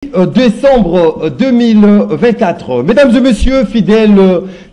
Décembre 2024. Mesdames et messieurs, fidèles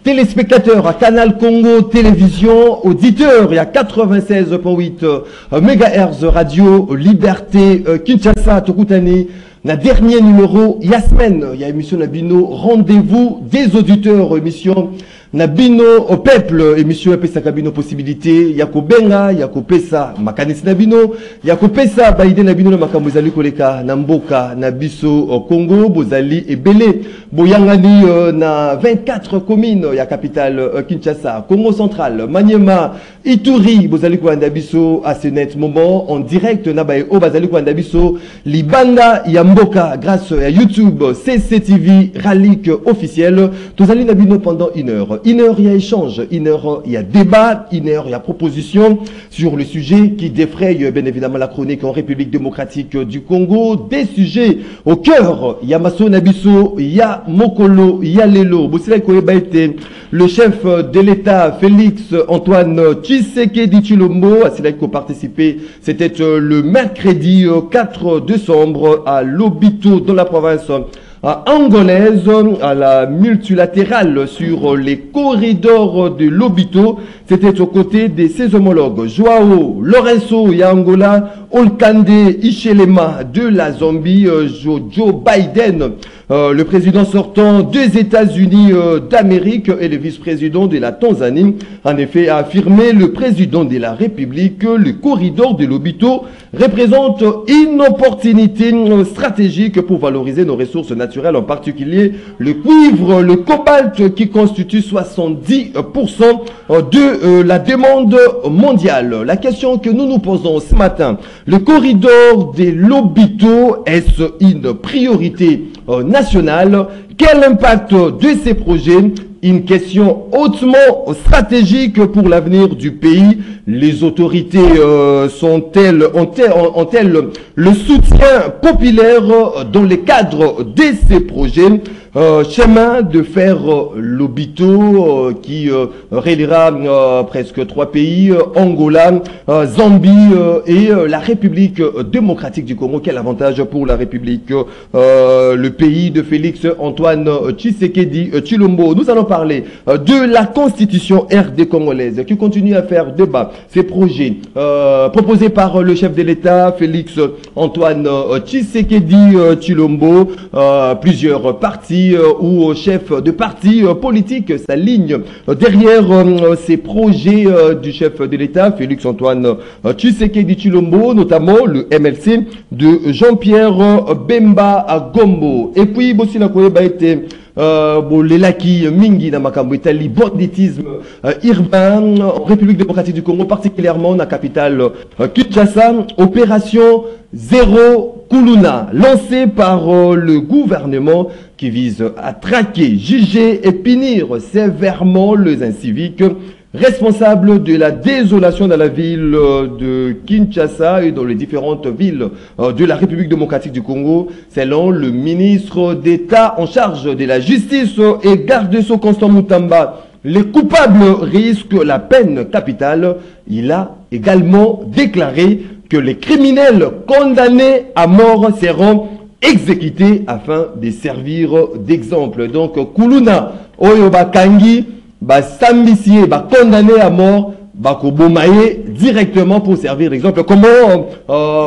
téléspectateurs à Canal Congo Télévision, auditeurs et à 96.8 MHz Radio Liberté Kinshasa Tokutani, la dernier numéro Yasmen, il y a émission Nabino, rendez-vous des auditeurs, émission Nabino au peuple, émission Pesa Kabino possibilité, Yako Benga, Yako Pesa, Makanis Nabino, Yako Pesa, Baïde Nabino, Makamozali Koleka, Namboka, Nabiso au Congo, Bozali et Belé, Boyangani, na 24 communes, ya capitale Kinshasa, Congo central, Maniema, Ituri, Bozali Kwandabiso, à ce net moment, en direct, Nabaye, O Bazali Kwandabiso, Libanda, Yamboka, grâce à YouTube, CCTV, Ralik officiel, Tozali Nabino pendant une heure. Une heure, il y a échange, une heure, il y a débat, une heure, il y a proposition sur le sujet qui défraye bien évidemment la chronique en République démocratique du Congo. Des sujets au cœur, il y a Masso Nabiso, il y a Mokolo, il y a Lelo. Boussila Koyeba était le chef de l'État, Félix Antoine Tshisekedi Tshilombo, à cela qu'il a participé. C'était le mercredi 4 décembre à Lobito, dans la province angolaise, à la multilatérale sur les corridors de Lobito. C'était aux côtés de ses homologues Joao Lourenço et Angola, Olkande Ishelema de la Zambie, Joe Biden, le président sortant des États-Unis d'Amérique et le vice-président de la Tanzanie. En effet, a affirmé le président de la République que le corridor de Lobito représente une opportunité stratégique pour valoriser nos ressources naturelles, en particulier le cuivre, le cobalt qui constitue 70% de la demande mondiale. La question que nous nous posons ce matin, le corridor de Lobito, est-ce une priorité nationale? Quel impact de ces projets? Une question hautement stratégique pour l'avenir du pays. Les autorités ont-elles le soutien populaire dans le cadre de ces projets? Chemin de fer Lobito qui reliera presque 3 pays, Angola, Zambie et la République démocratique du Congo. Quel avantage pour la République, le pays de Félix Antoine Tshisekedi Tshilombo. Nous allons parler de la constitution RD congolaise qui continue à faire débat. Ces projets proposés par le chef de l'État, Félix Antoine Tshisekedi Tshilombo, plusieurs partis ou chefs de parti politique s'alignent derrière ces projets du chef de l'État, Félix Antoine Tshisekedi Tshilombo, notamment le MLC de Jean-Pierre Bemba Gombo. Et puis, Bossina Koyeba était Lelaki Mingi na makambo Italie, banditisme urbain en République démocratique du Congo, particulièrement dans la capitale Kinshasa. Opération Zéro Kuluna, lancée par le gouvernement qui vise à traquer, juger et punir sévèrement les inciviques responsables de la désolation dans la ville de Kinshasa et dans les différentes villes de la République démocratique du Congo. Selon le ministre d'État en charge de la justice et garde des Sceaux Constant Moutamba, les coupables risquent la peine capitale. Il a également déclaré que les criminels condamnés à mort seront exécutés afin de servir d'exemple. Donc, Kuluna, Oyoba Kangi, Sambisier, condamné à mort, Kobomaye directement pour servir d'exemple. Comment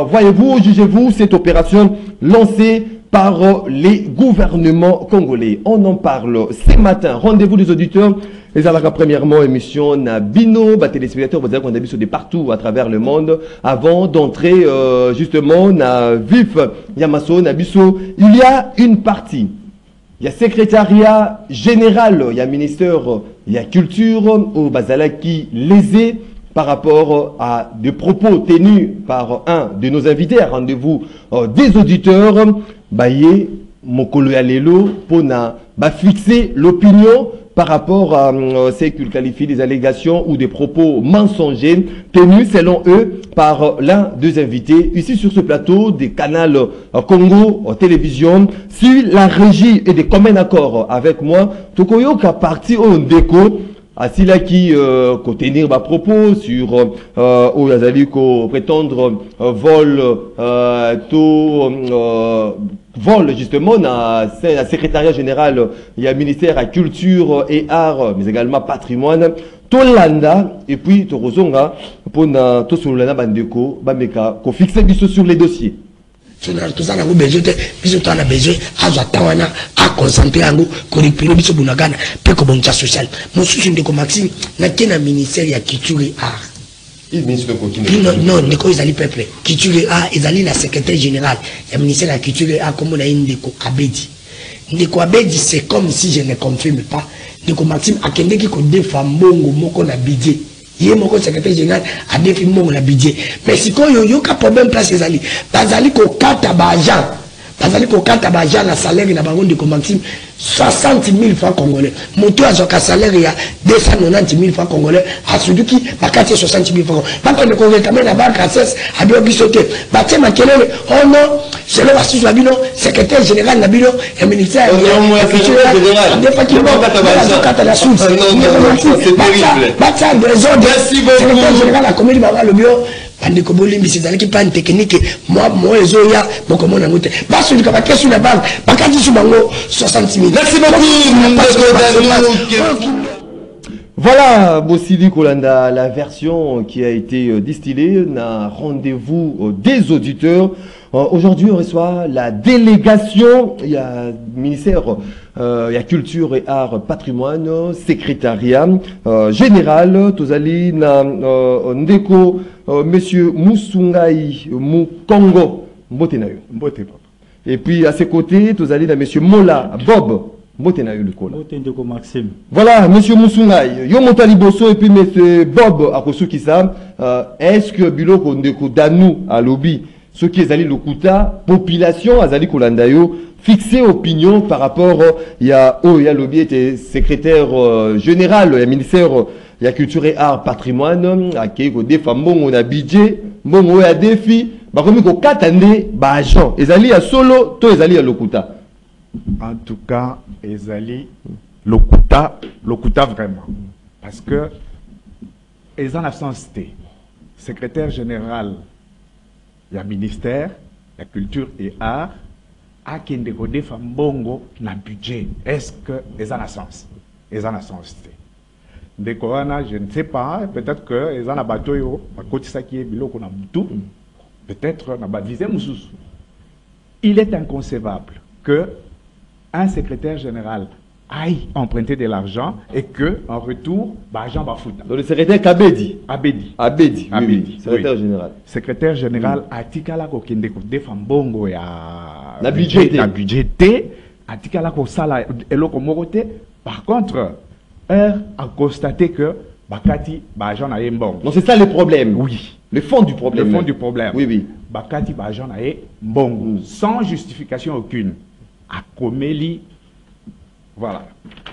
voyez-vous, jugez-vous cette opération lancée par les gouvernements congolais? On en parle ce matin. Rendez-vous des auditeurs. Les alaka premièrement émission na bino, téléspectateurs, vous avez des partout à travers le monde. Avant d'entrer justement na vif Yamaso Nabiso, il y a une partie. Il y a secrétariat général, il y a ministère, il y a culture au Bazalaki lésé par rapport à des propos tenus par un de nos invités à rendez-vous des auditeurs. Baye Mokolo Yalelo pour fixer l'opinion par rapport à ce qu'ils qualifient des allégations ou des propos mensongers tenus selon eux par l'un des invités ici sur ce plateau des canaux Congo télévision. Si la régie est de commun accord avec moi, Tokoyoka parti au déco Asila qui tenir ma propos sur où Yazali ko prétendre vol vol justement à la secrétariat général, il y a ministère à culture et art, mais également patrimoine. Tolanda et puis Torozonga pour na to sur la bandeko bameka ko fixer biso sur les dossiers. Tout ça n'a pas besoin de biso to na besoin azawana a concentrer ango ko ripiro biso bunagana pe ko boncha social. Mon sujet de ko Maxime na kena ministère ya culture et art. Non, Ndeko Ezali peuple. Culture et art, Ezali la secrétaire générale. Le ministère de la culture et art, comme on a une Ndeko Abedi. Ndeko Abedi, c'est comme si je ne confirme pas. Ndeko Maxime, Akende qui ko défend Mongo, Moko na budget. Yé Moko secrétaire général, a défait Mongo na budget. Mais si ko yo ka problème place Ezali. Bazali ko kata ba agent. Bazali ko kata ba agent na salaire na bango Ndeko Maxime 60 000 francs congolais. Moto a son salaire il y a 290 000 francs congolais. À Suduki, bakati 60 000 francs. Bako ne konge kamé na banque à 16 à biogi sauté. Baté makelele. Oh non, c'est le Vassus Labino, secrétaire général Nabilo, et ministère. Secrétaire général. Batsa secrétaire général a commis le bio. Andi ko bolimbi c'est qui pas une technique moi ezoya boko mona ngote baso du kabake sur la banque bakati sur bango 60 000. Merci beaucoup. Voilà, Bossili Kolanda, la version qui a été distillée, un rendez-vous des auditeurs. Aujourd'hui, on reçoit la délégation, il y a ministère, il y a culture et art, patrimoine, secrétariat général, Tozali, Ndeko, monsieur Moussungai Mukongo, Mbotenayo. Et puis à ses côtés, Tozali, monsieur Mola Bob. Voilà, monsieur Moussungai, yo montali bosso et puis monsieur Bob Akosukisa, est-ce que Biloko Ndeko Danou à lobby, ce qui est allé le Kuta, population Azali Kolandayo, fixer opinion par rapport, il y a lobby était secrétaire général, il y a ministère, il y a culture et art, patrimoine, à Keiko des femmes, bon, on a budget, bon, on a défi, bah, comme il faut 4 années, bah, agent, Ezali à solo, toi Ezali à Lokuta. En tout cas, Ezali, Lokuta vraiment. Parce que, ils ont la sensité. Secrétaire général, il y a ministère, la culture et art, à qui des femmes bongo, na budget. Est-ce que ils ont la sens? Ils ont la sensité. Des Corona, je ne sais pas, peut-être que ils ont la bateau, à côté de ça qui est bilo qu'on a tout, peut-être on a baptisé Moussous. Il est inconcevable que un secrétaire général aille emprunter de l'argent et que en retour, l'argent va foutre. Donc le secrétaire Kabedi. Abedi. Oui. Secrétaire général. Secrétaire général Atikala Kokende Defam Bongo ya la budgété Atikala ko sala eloko morote. Par contre, a constaté que Bakati l'argent na bon. Donc c'est ça le problème. Oui. Le fond du problème. Le fond du problème. Oui. Bakati l'argent na bon sans justification aucune. À Komeli, voilà,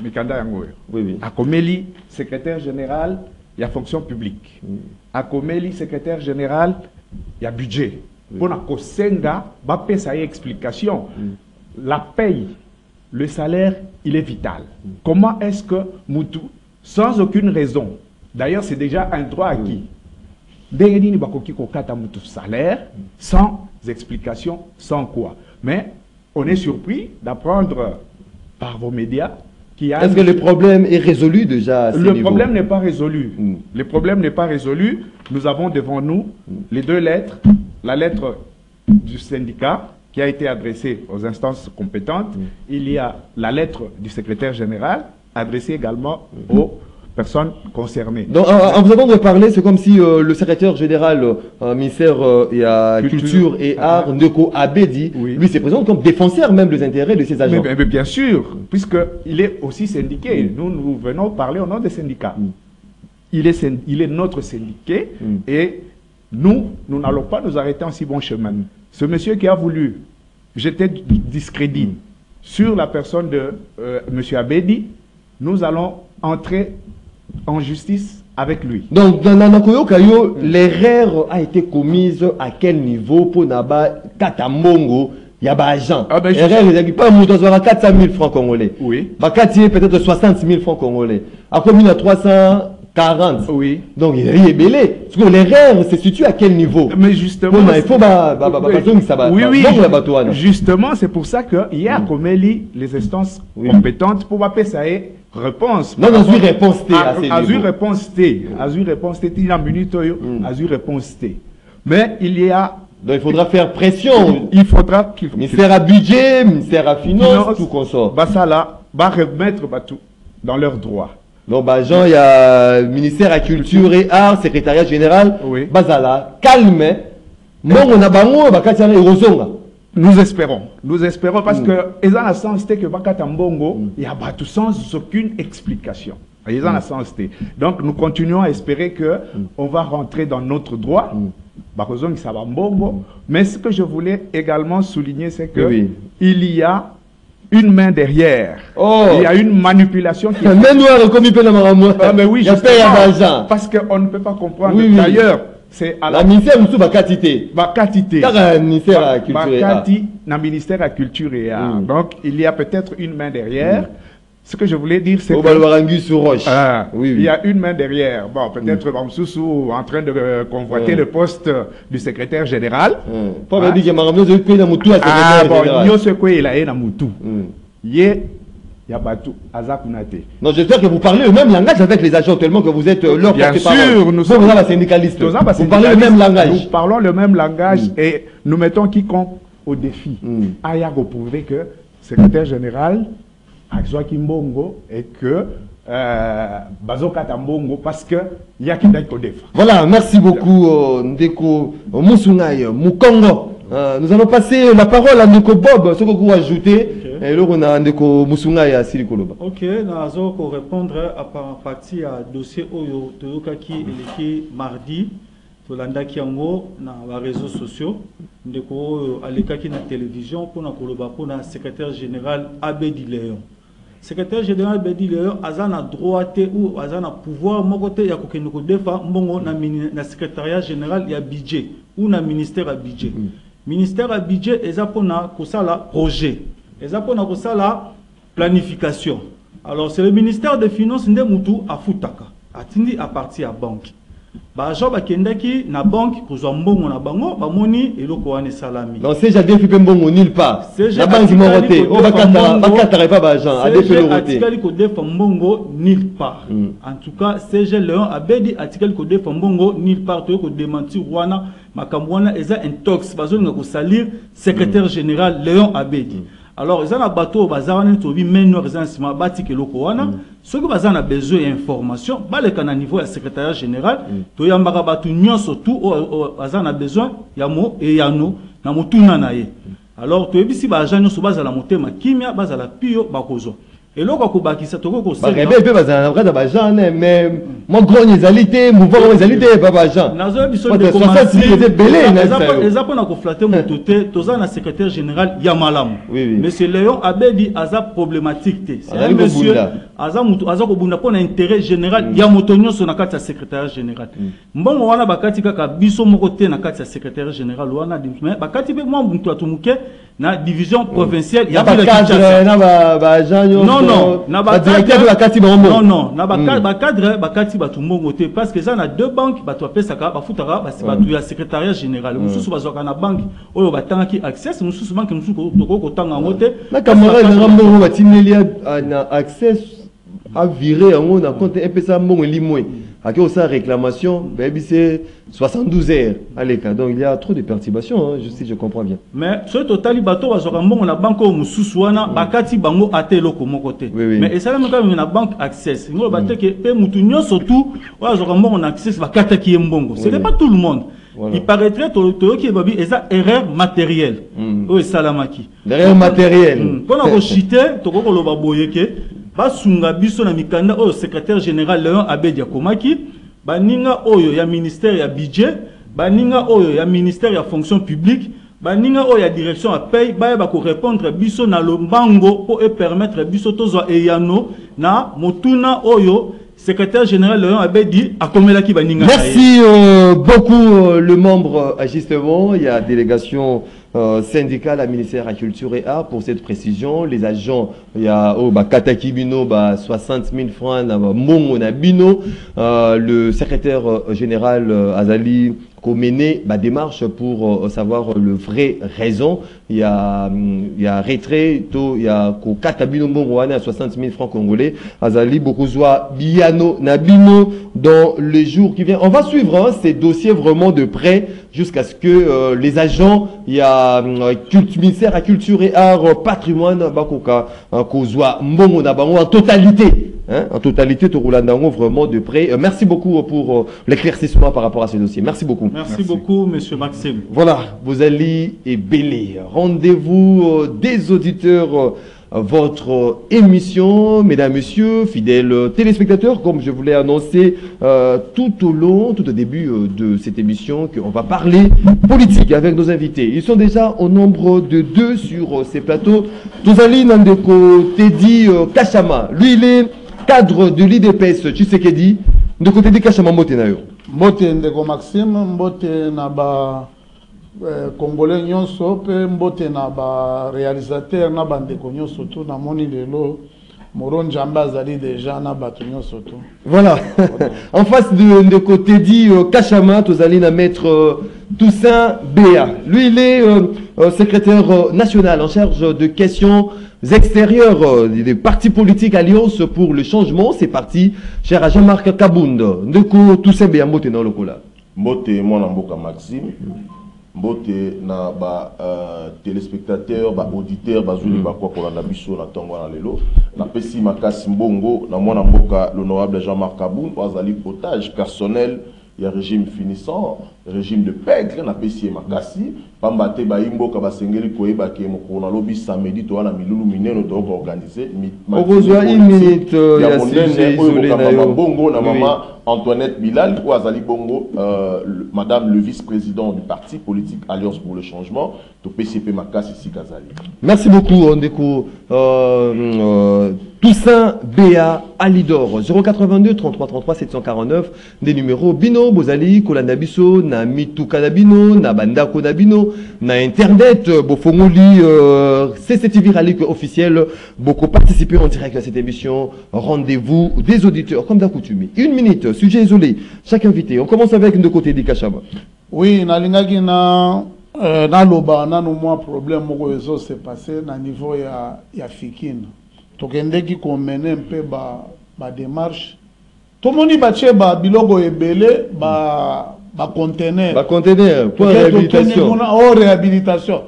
Mikanda Yangoyo. Oui. À Komeli, secrétaire général, il y a fonction publique. À Komeli, secrétaire général, il y a budget. Pour la Kosenga, Bapé, ça y est explication. La paye, le salaire, il est vital. Comment est-ce que Moutou, sans aucune raison, d'ailleurs c'est déjà un droit acquis, Degeni Bakoki Kokata Moutou salaire, sans explication, sans quoi. Mais on est surpris d'apprendre par vos médias qu'il y a... Est-ce que le problème est résolu déjà à ce niveau? Le problème n'est pas résolu. Le problème n'est pas résolu. Nous avons devant nous les deux lettres. La lettre du syndicat qui a été adressée aux instances compétentes. Il y a la lettre du secrétaire général adressée également aux personnes concernées. Donc, en vous entendant parler, c'est comme si le secrétaire général ministère et à culture et art, Ndeko Abedi, lui se présente comme défenseur même des intérêts de ses agents. Mais bien sûr, puisqu'il est aussi syndiqué. Nous venons parler au nom des syndicats. Il est notre syndiqué et nous n'allons pas nous arrêter en si bon chemin. Ce monsieur qui a voulu jeter du discrédit sur la personne de M. Abedi, nous allons entrer en justice avec lui. Donc, dans Nanakoyo Kayo, l'erreur a été commise à quel niveau pour Naba Katambongo il y a des agents. Ah ben, il n'y a pas un 400 000 francs congolais. Oui. Bakati peut-être 60 000 francs congolais. Après, il y a 340. Oui. Donc, il est belé. L'erreur se situe à quel niveau? Mais justement. Il faut justement, c'est pour ça qu'il y a comme les instances compétentes pour pas ça réponse. Non, non, réponse T. Azur réponse T. Azur réponse T. Il y a une minute, Azur réponse T. Mais il y a. Donc il faudra faire pression. Il faudra qu'il ministère à budget, ministère à finance, tout consort. Bah ça là, va remettre tout dans leurs droits. Donc bah Jean, il y a ministère à culture et art, secrétariat général. Oui. Bazala, calme. Moi on a bango, bah quand il Nous espérons parce que ils ont la sens que Bakatambongo, il y a pas tout sans aucune explication. Ils ont la sens. Donc nous continuons à espérer que on va rentrer dans notre droit. Mais ce que je voulais également souligner, c'est que il y a une main derrière. Il y a une manipulation qui mais oui, justement, parce qu'on ne peut pas comprendre. D'ailleurs, c'est à la ministère de Bakatité. Bakatité. Ministère à culture et art. Ministère à culture et art. Donc, il y a peut-être une main derrière. Ce que je voulais dire, c'est que il y a une main derrière. Bon, peut-être Bamsousou en train de convoiter le poste du secrétaire général. Pas bien dit que Maramno a pris la moutou à secrétaire général. Non, c'est quoi il a la moutou. Il y a pas tout. Azakunate. Non, j'espère que vous parlez le même langage avec les agents tellement que vous êtes leur porte-parole. Bien sûr, nous sommes syndicalistes. Vous parlez le même langage. Nous parlons le même langage et nous mettons quiconque au défi. Aya vous prouver que secrétaire général Kimbongo et que Bazoka Tambongo parce que il y a qui d'ailleurs au défi. Voilà, merci beaucoup Ndeko Musungai Mukongo. Nous allons passer la parole à Ndeko Bob, ce que vous ajoutez. Et là on a Ndeko Musungai à Silikoloba. OK, nous allons répondre à partie à dossier Oyo Toyokaki et mardi. Tolanda Kiango na les réseaux sociaux ndeko alekaki na télévision pour na koloba pour na secrétaire général Abedi Léon. Secrétaire général Abedi Léon azana droité ou azana pouvoir mokote ya kokende ko defa mbongo na secrétariat général ya budget ou na ministère à budget. Ministère à budget eza pona kosala projet. Eza pona kosala planification. Alors c'est le ministère des finances ndemutu afutaka. Atindi à partir à banque. Bajo bakendaki na banque kozwa mbongo na bango bamoni eloko wane salami. Non, c'est déjà fait mbongo nulle part. La banque moroté, o bakata pas bagent, a défait le roté. Article ko defa mbongo nulle part. En tout cas, CG Léon Abedi article ko defa mbongo nulle part to ko démentir wana makambo wana eza intox bazo nga ko salir secrétaire général Léon Abedi. Alors, ils ont un bateau, ils ont un bâti qui ceux qui ont besoin d'informations, ils ont un niveau de secrétariat général, ils ont surtout, ils ont besoin, il y a mot et il y a nous, alors, tu as vu si les agents sont basés à la montée, mais basés la pio, bakozo. Et là, quand on ça te recoule. Mais mon grand égalité, mon grand égalité, papa Jean. Les apôtres ont flatté mon touté, tous un secrétaire général Yamalam. Monsieur Léon Abedi a sa problématique. C'est un monsieur, Azako Bunda pour l'intérêt général, Yamotonio son akata secrétaire général. Bon, on a bakati kaka biso mokote na kata secrétaire général, on a dit, mais bakati be moi buntu atumuke na division provinciale, ya ba cadre na ba agent. Non, na ba directeur bakati ba non, non, na ba cadre bakati ba tumbongo te parce que ça na deux banques ba to pesaka ba futaka ba batu ya secrétariat général. Mususu bazoka na banque oyo batangaki access, mususu banque mususu ko tanga ngote. Na camarade na mbongo batinelia na access à virer en a compte un peu ça mon limoué à qui ça réclamation baby c'est 72 heures allez donc il y a trop de perturbations hein, je comprends bien mais ce total bateau va sur na banque au mususu wana bakati bango atelo ko mon côté mais et ça même quand na banque access ngo batte que pe mutu nyonso tout wa sur mbongo na access bakata ki mbongo ce n'est pas tout le monde. Voilà. Il paraîtrait que qui babi eza erreur matérielle o salamaki erreur matérielle quand on chité to ko loba boyeke basunga biso na mikanda oyo secrétaire général Léon Abedi Komaki baninga oyo ya ministère ya budget baninga oyo ya ministère ya fonction publique baninga oyo ya direction à paye ba ko répondre biso na lombango pour permettre biso tozo eyano na motuna oyo secrétaire général Léon Abedi akomelaki baninga. Merci beaucoup le membre ajustement, il y a délégation syndical à ministère de la Culture et Art pour cette précision. Les agents, il y a Kataki Bino, 60 000 francs, Mongo Bino, le secrétaire général Azali mené démarche pour savoir le vrai raison. Il y a retrait, il y a Katabino Mongoane à 60 000 francs congolais. Azali Bokozwa Biano Nabino dans les jours qui viennent. On va suivre ces dossiers vraiment de près jusqu'à ce que les agents, il y a ministère à Culture et Art, Patrimoine, Bakoka, Kozwa Mbongo Nabango en totalité. En totalité, Toroulandango vraiment de près. Merci beaucoup pour l'éclaircissement par rapport à ce dossier. Merci beaucoup. Merci beaucoup, Monsieur Maxime. Voilà, Bozali et Bélé. Rendez-vous des auditeurs. Votre émission, mesdames, messieurs, fidèles téléspectateurs, comme je vous l'ai annoncé tout au début de cette émission, qu'on va parler politique avec nos invités. Ils sont déjà au nombre de 2 sur ces plateaux. Tozali Nandeko Teddy Kachama, lui il est cadre de l'IDPS Tshisekedi. De côté de Kachama Mbote Nayo. Mbote Ndeko Maxime, Mbote Naba Congolais nyonso pe mbote na ba réalisateur na bandeko nyonso tout na moni lelo Moron Jamba azali déjà na bato nyonso tout. Voilà. En face de côté dit Kachama, Tozali na maître Toussaint Béa. Lui il est secrétaire national en charge de questions extérieures des partis politiques Alliance pour le changement. C'est parti cher Jean-Marc Kabound. Ndeko Toussaint Béa mbote na lokola. Mbote mwana mboka Maxime. Mbote na ba téléspectateurs, ba auditeurs, ba zuli ba kwa kolanda biso na tongo na lelo. Na pesi makasi mbongo na mwana mboka l'honorable Jean-Marc Kabound azali otage personnel. Il y a régime finissant, régime de pègre, na pesi makasi. Pambate ba imboka ba sengeli koyeba ke moko na lobi samedi to na milulu mineno to organiser. Okozwa une minute ya sujet isolé na yo. Bongo na mama Antoinette Bilal ou Azali Bongo, madame le vice-président du parti politique Alliance pour le changement, to PCP Makas ici Kazali. Merci beaucoup Ondeko Toussaint Béa Alidor 082 33 33 749 des numéros Bino Bozali Kolanda Biso na Mituka Nabino na Bandako Nabino na internet Bofongoli CCTV Ralik officiel beaucoup participer en direct à cette émission. Rendez-vous des auditeurs comme d'accoutumé. 1 minute, sujet isolé, chaque invité. On commence avec de côté des Kachama. Oui, na lingaki na loba na no moins problème moko ezo se passer na niveau ya Fikine. Tokendeki ko mener un peu ba démarche. Tomoni bache ba bilogo ebele ba conteneur. Ba conteneur pour réhabilitation. Réhabilitation.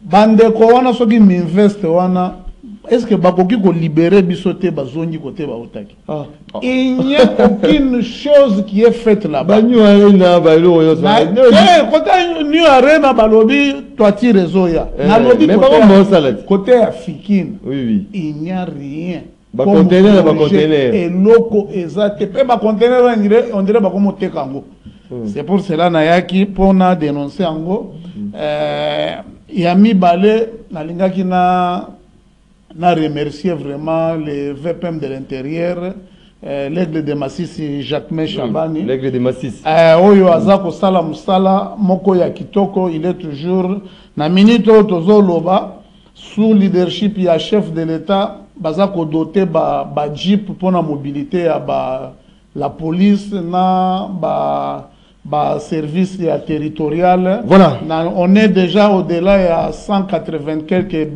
Bande ko wana soki m'investe wana. Est-ce que bakoki ko libérer bisoté bazongi côté ba otaki? Il n'y a aucune chose qui est faite là-bas. Banyu arena balo yo. Côté New Arena balobi toiti réseau ya. Na lobby mais pas comment ça là. Côté Fikine. Oui. Il n'y a rien. Ba conteneur ba conteneur. Et loco exact. Pe ba conteneur on dirait ba comme tekango. C'est pour cela nayaki pona dénoncer ango. Yami balé na lingaki na remercier vraiment les VPM de l'intérieur, l'aigle de Massissi Jacquemin Chabani. L'aigle de Massissi. Oyo azako sala musala moko ya kitoko, il est toujours na minito tozo loba sous leadership ya chef de l'État bazako doté ba jeep pour la mobilité ya la police na service territorial. Voilà. On est déjà au-delà de 180 quelques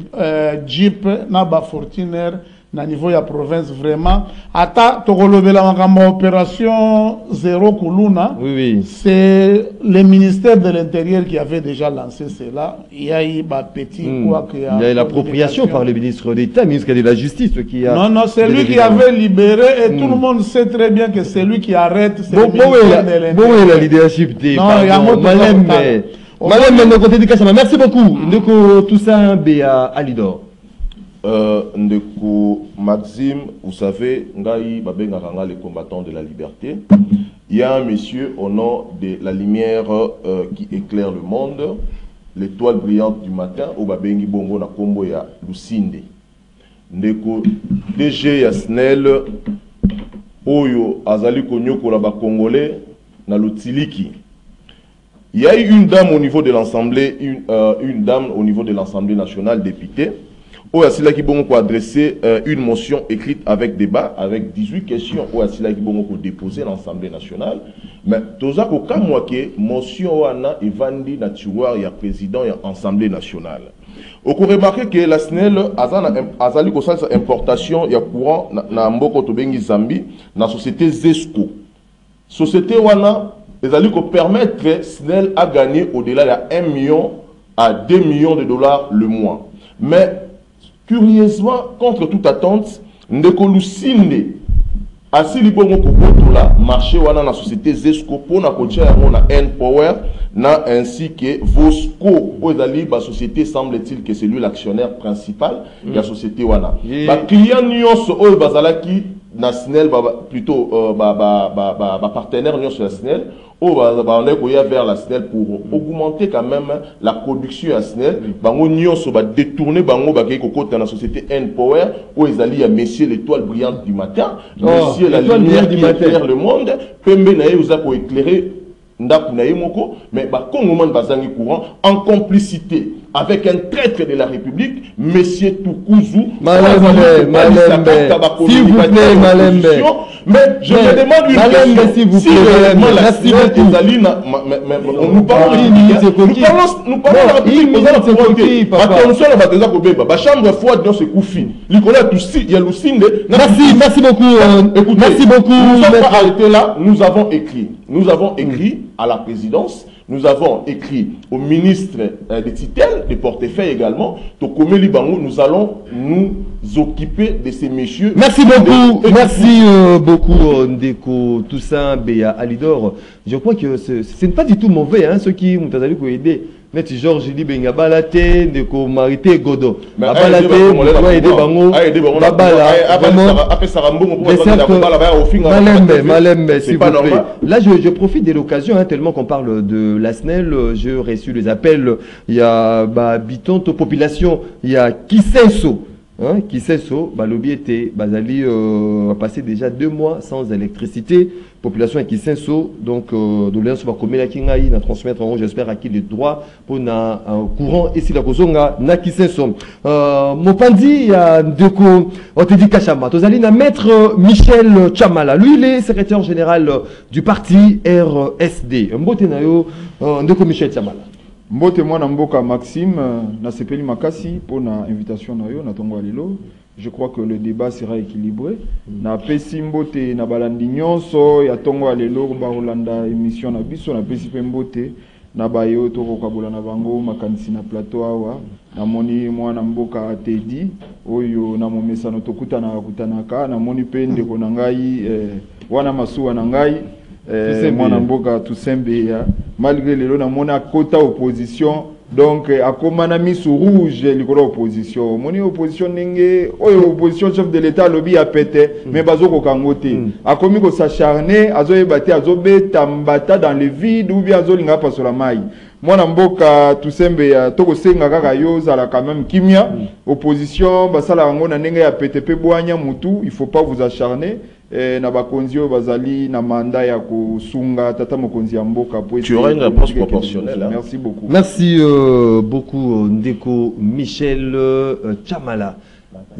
jeeps na Fortuner na niveau ya province vraiment. Ata tokolobela makamba opération zéro kuluna. Oui. C'est le ministère de l'Intérieur qui avait déjà lancé cela. Il y a eu petit quoi que il y a l'appropriation par le ministre d'État, ministre de la Justice qui a. Non, c'est lui qui avait libéré et tout le monde sait très bien que c'est lui qui arrête. C'est le ministère de l'Intérieur. Bon, la leadership des. Non, il y a Madame de côté du Kachama. Merci beaucoup. Ndeko Toussaint Béa Alidor. Ndeko Maxime, vous savez, Ngaï Babengakanga, les combattants de la liberté. Il y a un monsieur au nom de la lumière qui éclaire le monde, l'étoile brillante du matin, au Babengi Bongo na Kombo ya Lucinde. Ndeko DG Yasnel, Oyo Azali Konyoko la Congolais, na Lutiliki. Il y a eu une dame au niveau de l'Assemblée, une dame au niveau de l'Assemblée nationale députée, où Asila Kibongo pour adresser une motion écrite avec débat, avec 18 questions, où Asila Kibongo pour déposer l'Assemblée nationale. Mais tout ça, quand moi qui motion wana Evandi Natuar, il y a président, il y a Assemblée nationale. On peut remarquer que la SNEL a sali importation, il y a courant na mboko tobengi Zambie, na société Zesco. Société wana, ils allaient permettre SNEL à gagner au-delà de 1 million à 2 millions de dollars le mois. Mais curieusement, contre toute attente, Ndeko Lusinde a si libongo kokoto la marché wana na société Zesco pour na kotia na N-Power na ainsi que Vosco ozali ba société semble-t-il que c'est lui l'actionnaire principal de la société wana. Ba client nyonso oyo bazalaki na SNEL plutôt ba partenaire nyonso la SNEL on est vers la SNEL pour augmenter quand même la production à SNEL. Bango nyonso ba détourner bango ba kei kokota na société N-Power où ils allaient à Messieurs l'étoile brillante du matin, Messieurs la lumière qui éclaire le monde, pembe na ye uza ko éclairer ndaku na ye moko, mais ba kongoman bazangi courant en complicité avec un traître de la République, Monsieur Tukuzu, s'il vous plaît, Malembe. Mais je me demande une question, s'il vous plaît, merci beaucoup. Nous parlons de la République, attention à Bateza Kobeba, la chambre froide dans ce coup fin. Nicolas Toussi, il y a Lucinde. Merci beaucoup. Écoutez, merci beaucoup. Nous sommes pas arrêtés là, nous avons écrit à la présidence. Nous avons écrit au ministre des tutelles, des portefeuilles également. Nous allons nous occuper de ces messieurs. Merci beaucoup, merci beaucoup Ndeko Toussaint Béa Alidor. Je crois que ce n'est pas du tout mauvais, hein, ceux qui m'ont aidé. Mais Georges dit benga balate Ndeko Marité Godo. Balate, on aider bango. Malembe, s'il vous plaît. Là, je profite de l'occasion, hein, tellement qu'on parle de la SNEL. J'ai reçu les appels. Il y a habitants de population. Il y a Kisenso. Hein, Kisenso, lobby était Bazali a passé déjà 2 mois sans électricité. Population à Kisenso, donc doléance va commettre la kingaï, na transmettre en haut, j'espère à qui le droit pour na courant ici la kozonga na Kisenso. Mopandi ya Ndeko Otedi Kachama, tozali na maître Michel Chamala, lui il est secrétaire général du parti RSD. Mbote na yo Ndeko Michel Chamala. Mbote mwana mboka Maxime na sepeli makasi pour na invitation na yo na tongo alilo. Je crois que le débat sera équilibré. Na pesi mbote na balandi nyonso ya tongo alilo ba Rolanda émission na biso na pesi pe mbote na bayo to ko kabola na bango makanisi na plateau awa na moni mwana mboka Teddy oyo na momesano tokutana kutanaka na moni pe ndeko na ngai wana masuwa na ngai mwana mboka Toussembe malgré lelo na mona kota opposition donc akomana misu rouge likolo opposition moni opposition nenge oyo opposition chef de l'état lobby a pété mais bazoko kangote akomi ko s'acharner azoyebate azobeta mbata dans le vide ou bien azolinga pasola mai mwana mboka Toussembe toko senga kaka yo zala quand même kimia opposition basala ngo na ndenge ya PTP boanya mutu il faut pas vous acharner na bakonzi bazali na mandat ya kusunga tata mokonzi ya mboka pour tu auras une réponse proportionnelle. Hein? Merci beaucoup. Merci beaucoup Ndeko Michel Chamala.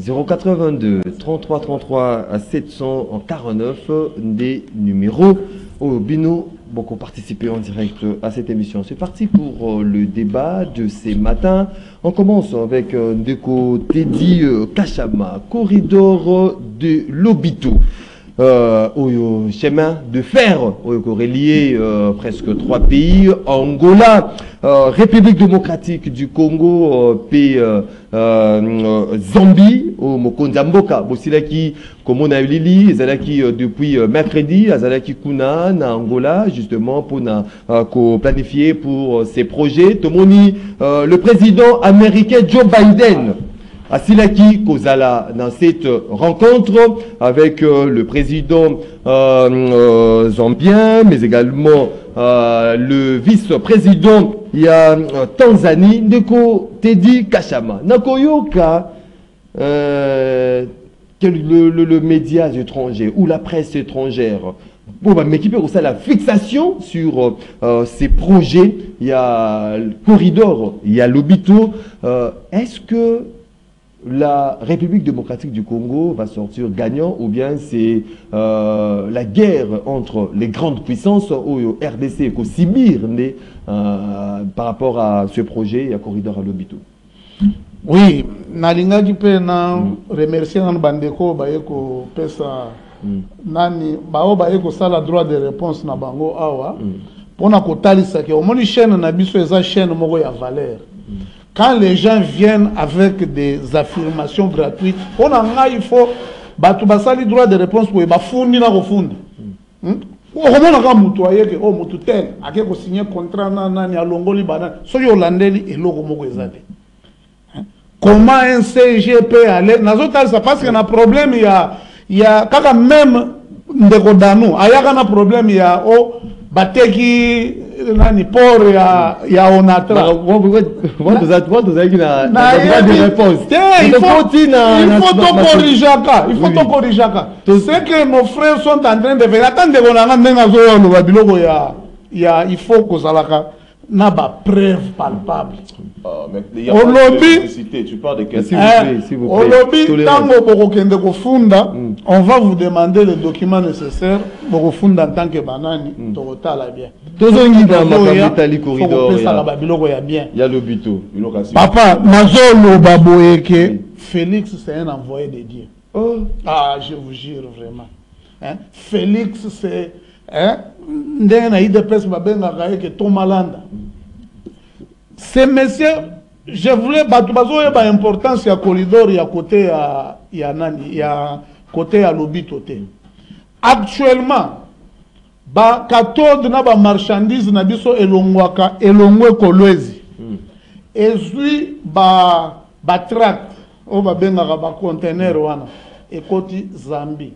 082 33 33 à 749 des numéros au Bino. Beaucoup participé en direct à cette émission. C'est parti pour le débat de ces matins. On commence avec Ndeko Teddy Kachama, corridor de Lobito. Au chemin de fer relié presque 3 pays, Angola, République démocratique du Congo, pays Zambie, au Mokonzamboka, Bosilaki, comme on a eu Lili, Zalaki depuis mercredi, Zalaki Kuna, na Angola, justement pour planifier pour ces projets. Tomoni, le président américain Joe Biden. Asilaki Kozala dans cette rencontre avec le président zambien, mais également le vice-président il y a Tanzanie, Ndeko Teddy Kachama. Nakoyoka, le média étranger ou la presse étrangère Bon, bah, mais qui peut aussi la fixation sur ces projets. Il y a le corridor, il y a l'hôpital. Est-ce que la République démocratique du Congo va sortir gagnant ou bien c'est la guerre entre les grandes puissances au RDC et au Sibir par rapport à ce projet, à corridor à l'hôpital? Oui, nalingaki pe na remercier na bandeko baye ko pesa nani bao baye ko sala droit de réponse na bango awa pona ko talisa ke omoni chaîne na biso eza chaîne moko ya valeur. Quand les gens viennent avec des affirmations gratuites, on a il faut batu basali droit de réponse pour bafundi na kofundi. Okomona ka mutu ayeke o mutu tel ake ko signer contrat na nani alongoli banana so yo landeli eloko moko ezate. Comment un CG peut aller ça parce qu'il y a un problème, il y a quand même ndeko danu ayaka na problème il y a o bateki nani port ya onatra il faut to corriger c'est que nos frères sont en train de faire attendre qu'on a ndenga zo no babiloko il faut que ça n'a pas preuve palpable. Au lobby, tu parles de quel au lobby, on va vous demander les documents nécessaires pour vous fonder en tant que banani. Total bien. Il y a le buto. Papa, Mazolo Baboyeke, Félix c'est un envoyé de Dieu. Ah, je vous jure vraiment. Félix c'est ces messieurs, je voulais l'importance du corridor à côté à côté à l'hôpital. Actuellement, ba 14 na ba marchandises na biso elongwe kolwezi. Ezui ba tract o ba benga ba container wana ekoti Zambie.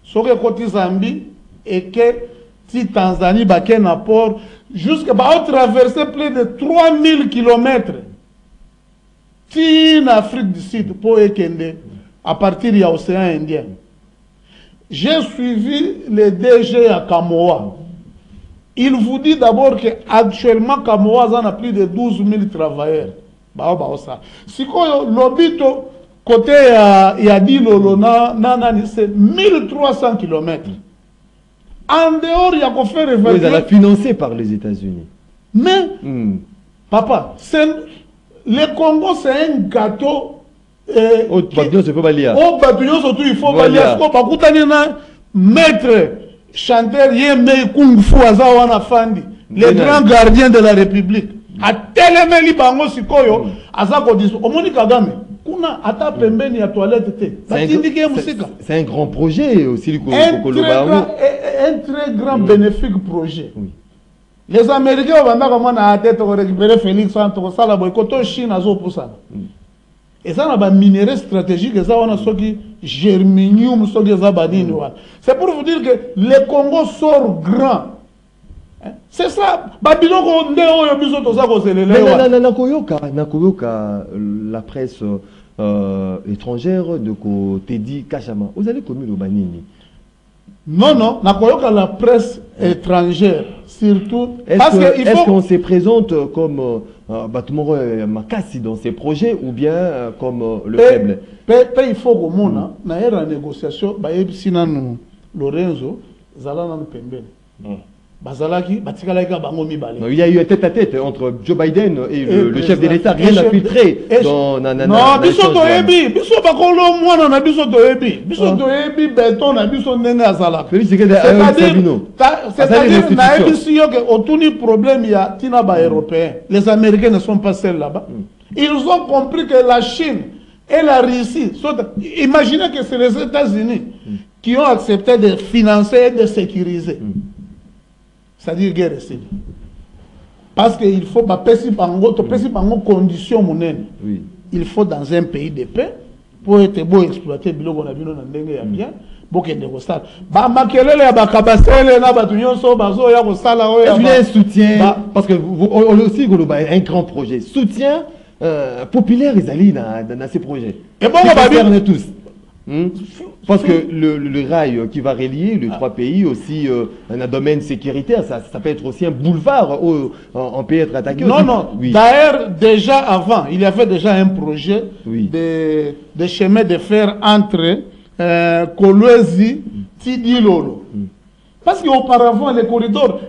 Soke ekoti Zambie et que si Tanzanie baké na port jusqu'à traverser plus de 3000 km si en Afrique du Sud pour ekende à partir de l'océan Indien. J'ai suivi le DG à Kamoa. Il vous dit d'abord que actuellement Kamoa en a plus de 12 000 travailleurs. Si l'obito côté il y a dit lolona c'est 1300 km. En dehors, il y a qu'on fait révéler. Vous allez financé par les États-Unis. Mais, papa, le Congo, c'est un gâteau. Au bâtiment, il faut balayer. Au bâtiment, surtout, il faut balayer. Parce que maître, chanteur, Yémé, Kung Fu, Azawana Fandi, les grands gardiens de la République. A télémeli bango sikoyo, Azako dit, Omoni Kagame. C'est un grand projet aussi. Un très grand bénéfique projet. Oui. Les Américains vont récupérer Félix Santos, ça la Chine à pour ça. Et ça a un minerai stratégique, ça on a ce germanium, c'est pour vous dire que le Congo sort grand. C'est ça. Babylone, la presse étrangère de Teddy Kachama. Vous allez commis le Banini? Non, la presse étrangère, surtout. Est-ce qu'on se présente comme Batumoro Makassi dans ces projets ou bien comme le faible? Il faut que mon na négociation, Lorenzo, Zalana Pembe. Il y a eu un tête-à-tête entre Joe Biden et le chef de l'État. Rien n'a filtré dans non, biso toyebi, biso bakolo mwana na biso toyebi, biso toyebi beton na biso ndenge azala. C'est-à-dire na ebisi yo ke otuni problème ya tina ba européen. Les Américains ne sont pas seuls là-bas. Ils ont compris que la Chine et la Russie sont... Imaginez que c'est les États-Unis qui ont accepté de financer et de sécuriser. C'est-à-dire guerre civile. Parce qu'il faut pas passer par condition monnaie. Oui. Il faut dans un pays de paix pour être beau exploiter bilo qu'on a vu dans ndenge bien pour que négocier. Ba makelele ya bakabasele na batunyo so bazo ya ko sala o ya. Est-ce qu'il y a un soutien parce que on aussi un grand projet. Soutien populaire ils allaient dans ces projets. Et bon on va tous. Parce que le rail qui va relier les trois pays aussi, un domaine sécuritaire, ça peut être aussi un boulevard où on peut être attaqué. Non, aussi. non. Oui. D'ailleurs, déjà avant, il y avait déjà un projet de chemin de fer entre Kolwezi, Tidilolo. Parce qu'auparavant, les corridors,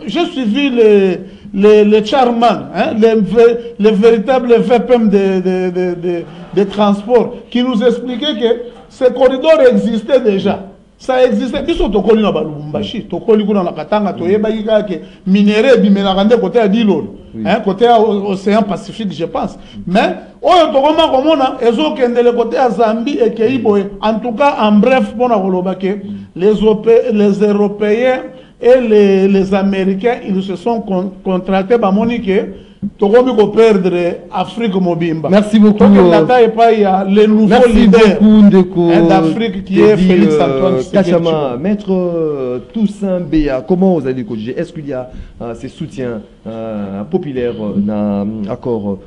j'ai suivi les Charman, hein, les véritables VPM de transport, qui nous expliquaient que ces corridors existaient déjà. Ça existait. Ils sont au Kolina Balumbashi, au Kolina la Katanga, au Yebaïka, que minéré, bimélarande, côté à Dilolo, côté à l'océan Pacifique, je pense. Mais, ils ont le côté à Zambie et Keiboé. En tout cas, en bref, les Européens et les Américains, ils se sont contractés par Monique. Perdre Afrique Mobimba. Merci beaucoup. Donc, il y a le nouveau leader d'Afrique qui est Félix Antoine Kachama. Maître Toussaint Béa, comment vous allez corriger? Est-ce qu'il y a ces soutiens populaires dans l'accord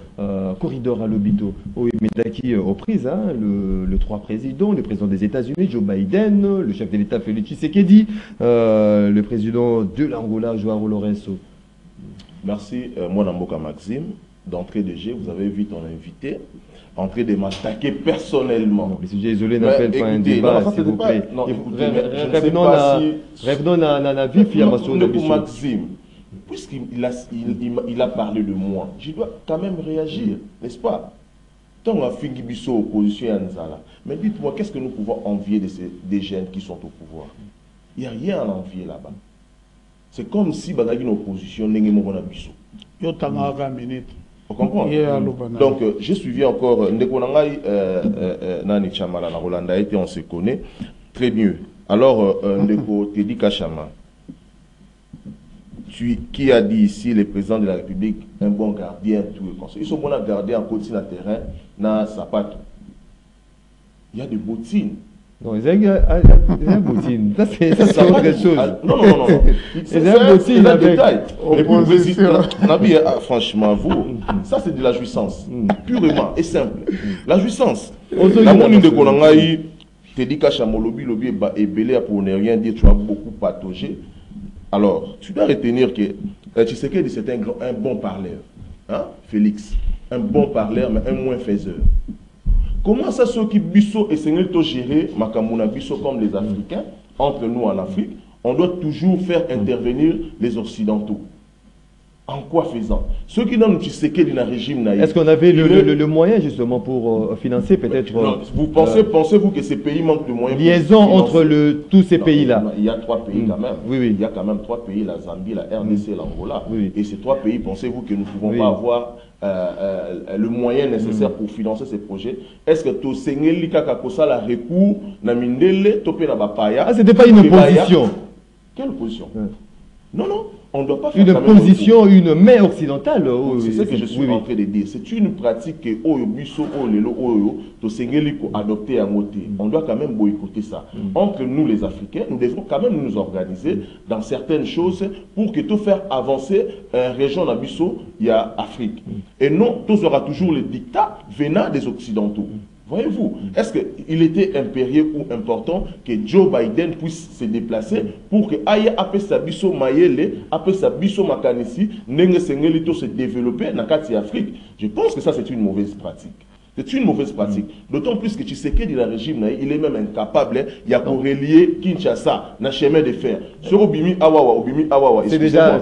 corridor à l'Obito? Oui, mais qui aux prises, hein, le 3 présidents, le président des États-Unis, Joe Biden, le chef de l'État Félix Tshisekedi, le président de l'Angola, Joao Lourenço. Merci, moi Namboka Maxime. D'entrée de jeu, vous avez vu ton invité entrer de m'attaquer personnellement. Mais sujet isolé n'appelle pas un débat, s'il vous plaît. Non, écoutez, je ne sais pas si... Revenons à la vie, Maxime, puisqu'il a parlé de moi, je dois quand même réagir, n'est-ce pas? Tant qu'on a fait Gibiso opposition à Nzala, mais dites-moi, qu'est-ce que nous pouvons envier des jeunes qui sont au pouvoir? Il n'y a rien à envier là-bas. C'est comme si il y a une opposition, vous comprenez? Donc, j'ai suivi encore Ndekonangai Nani Chamala, la Rolanda, on se connaît très mieux. Alors, Ndeko Tedi Kachama, qui a dit ici, le président de la République, un bon gardien, tout le conseil. Ils sont bons à garder en côté sur le terrain, dans Sapato. Il y a des bottines. Non, ils ont un bottine. Ça, c'est autre chose. Non, non, non. C'est un bottine avec... détail. Et puis, franchement, vous, ça, c'est de la jouissance. Purement et simple. La jouissance. La monnaie de Konangaï, Tedi Kachamolobi, Lobi et Belé, pour ne rien dire, tu as beaucoup pataugé. Alors, tu dois retenir que Tshisekedi, c'est un bon parleur. Hein, Félix? Un bon parleur, mais un moins faiseur. Comment ça, ceux qui Bisso et Sengelto gérer Makamuna Bisso comme les Africains, entre nous en Afrique, on doit toujours faire intervenir les Occidentaux. En quoi faisant? Ceux qui n'ont Tshisekedi dans le régime naïf. Est-ce qu'on avait le moyen justement pour financer peut-être... Vous pensez-vous que ces pays manquent de moyens? Liaison entre tous ces pays-là. Il y a 3 pays quand même. Oui, oui. Il y a quand même 3 pays, la Zambie, la RDC, l'Angola. Oui. Et ces 3 pays, pensez-vous que nous ne pouvons pas avoir le moyen nécessaire pour financer ces projets? Est-ce que tu sais que la recours na mindele topé na bapaya? Ah, c'était pas une opposition. Quelle opposition? Non, non, on ne doit pas faire une position, une main occidentale. C'est ce que je suis en train de dire. C'est une pratique que Oyobiso, Olelo, Oyo, Tosengeliko adopté à Moté. On doit quand même boycotter ça. Entre nous, les Africains, nous devons quand même nous organiser dans certaines choses pour que tout faire avancer une région d'Abisso, il y a Afrique. Et non, tout sera toujours le dictat venant des Occidentaux. Voyez-vous, est-ce qu'il était impérieux ou important que Joe Biden puisse se déplacer pour que Aïe appelle sa biso Mayele, appelle sa biso Makanisi, Nenge Sengelito se développer dans l'Afrique? Je pense que ça c'est une mauvaise pratique. C'est une mauvaise pratique. D'autant plus que Tshisekedi, le régime, il est même incapable, il y a pour relier Kinshasa, dans le chemin de fer. Sur Obimi Awawa, c'est déjà...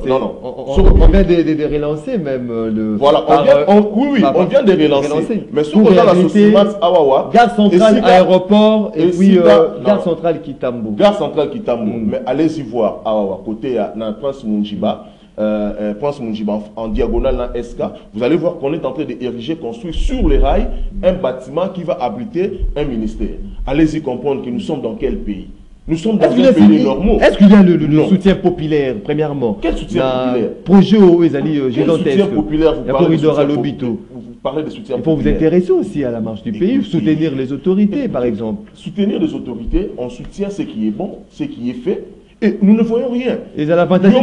Non, non. On vient de relancer même le... Voilà, on vient de relancer. Mais sur la Sosimat Awawa... Gare centrale, aéroport, et puis gare centrale Kitambo. Gare centrale Kitambo. Mais allez-y voir Awawa, côté dans Prince Munjiba. Prince Munjiba en diagonale dans SK, vous allez voir qu'on est en train d'ériger, construire sur les rails un bâtiment qui va abriter un ministère. Allez-y comprendre que nous sommes dans quel pays? Nous sommes dans un pays normaux. Est-ce qu'il y a le soutien populaire, premièrement? Quel soutien populaire? Projet au Ezali gigantesque. Quel soutien populaire vous parlez? Corridor à l'Obito. Vous parlez de soutien populaire. Il faut vous intéresser aussi à la marche du pays, soutenir les autorités, par exemple. Soutenir les autorités, on soutient ce qui est bon, ce qui est fait. Et nous ne voyons rien. Et à l'avantage de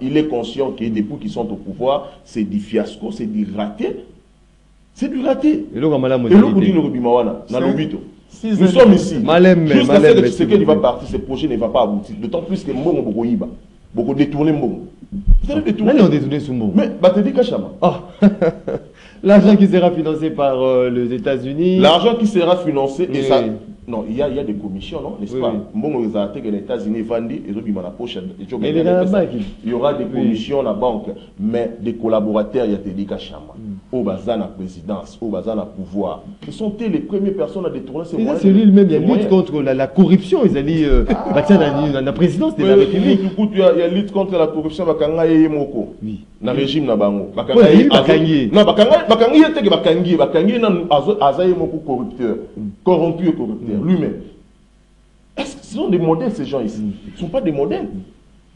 il est conscient que depuis qu'ils sont au pouvoir, c'est du fiasco, c'est du raté. C'est du raté. Et l'autre malade Et l'autre dit le Bimawana, dans le Bito. Nous sommes ici. Malem, jusqu'à ce que Tshisekedi va partir, ce projet ne va pas aboutir. D'autant plus que Mbongo beaucoup Iba. Beaucoup détourné Mbongo. Vous allez détourner. Là, on détourné sous Mbongo. Mais, bah, te dis Kachama. L'argent qui sera financé par les États-Unis. L'argent qui sera financé, oui. et ça. Non, il y a des commissions, non, n'est-ce pas? Oui. Mbongo les a que les États-Unis vendent et il y aura des commissions à la banque, mais des collaborateurs, il y a des Kachama. Au bazar la présidence, au bazar la pouvoir. Ce sont les premières personnes à détourner ces moyens. C'est lui-même, il y a lutte contre la corruption. Ils ont dit, dans la présidence de la République. Il y a lutte contre la corruption, oui. Dans le régime Nabango. Bakangi. Non, Bakangi était Bakangi. Bakangi Azaï Moko corrupteur. Corrompu et corrupteur. Lui-même. Est-ce que ce sont des modèles, ces gens ici? Ce ne sont pas des modèles.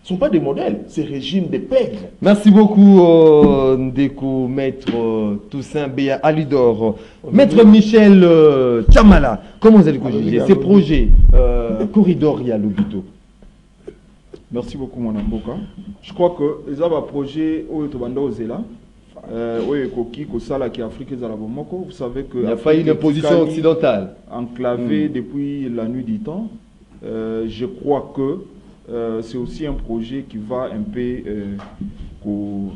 Ce ne sont pas des modèles. C'est régime des pègres. Merci beaucoup, Ndeko, Maître Toussaint Béa Alidor. Maître Michel Chamala, comment vous allez juger ces projets corridor à l'hôpital? Merci beaucoup, mon Amboka. Je crois que les projets Oyotobanda-Ozela, Oyekoki, Kosala, qui est Afrique, vous savez que. Il a failli l'opposition occidentale. Enclavé depuis la nuit du temps. Je crois que c'est aussi un projet qui va un peu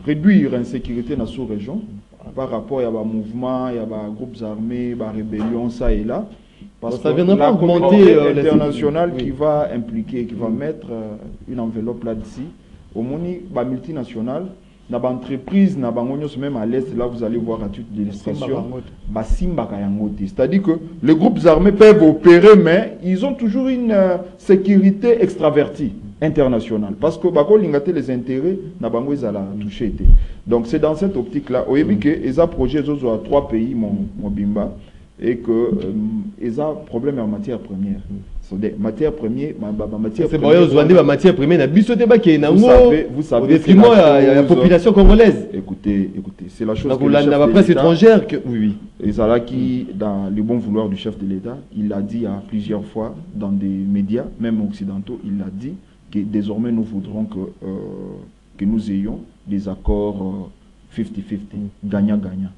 réduire l'insécurité dans la sous-région par rapport à un mouvement, il y a des groupes armés, des rébellions, ça et là. Parce que ça viendra pas augmenter l'international qui va impliquer, qui va mettre une enveloppe là-dessus. Au moins, les multinationales, les entreprises, même à l'Est, là vous allez voir à titre d'illustration, c'est-à-dire que les groupes armés peuvent opérer, mais ils ont toujours une sécurité extravertie internationale. Parce que les intérêts, ils allaient toucher. Donc c'est dans cette optique-là, au début, ils ont projet à 3 pays, mon bimba, et que ils ont problème en matière première. Des matières premières, c'est bon, vous matière première, vous savez, il y a la population congolaise. Écoutez, c'est la chose donc, que la presse étrangère que oui. Et ça là qui, dans le bon vouloir du chef de l'État, il l'a dit à plusieurs fois dans des médias, même occidentaux, il a dit que désormais nous voudrons que nous ayons des accords 50-50, gagnant-gagnant.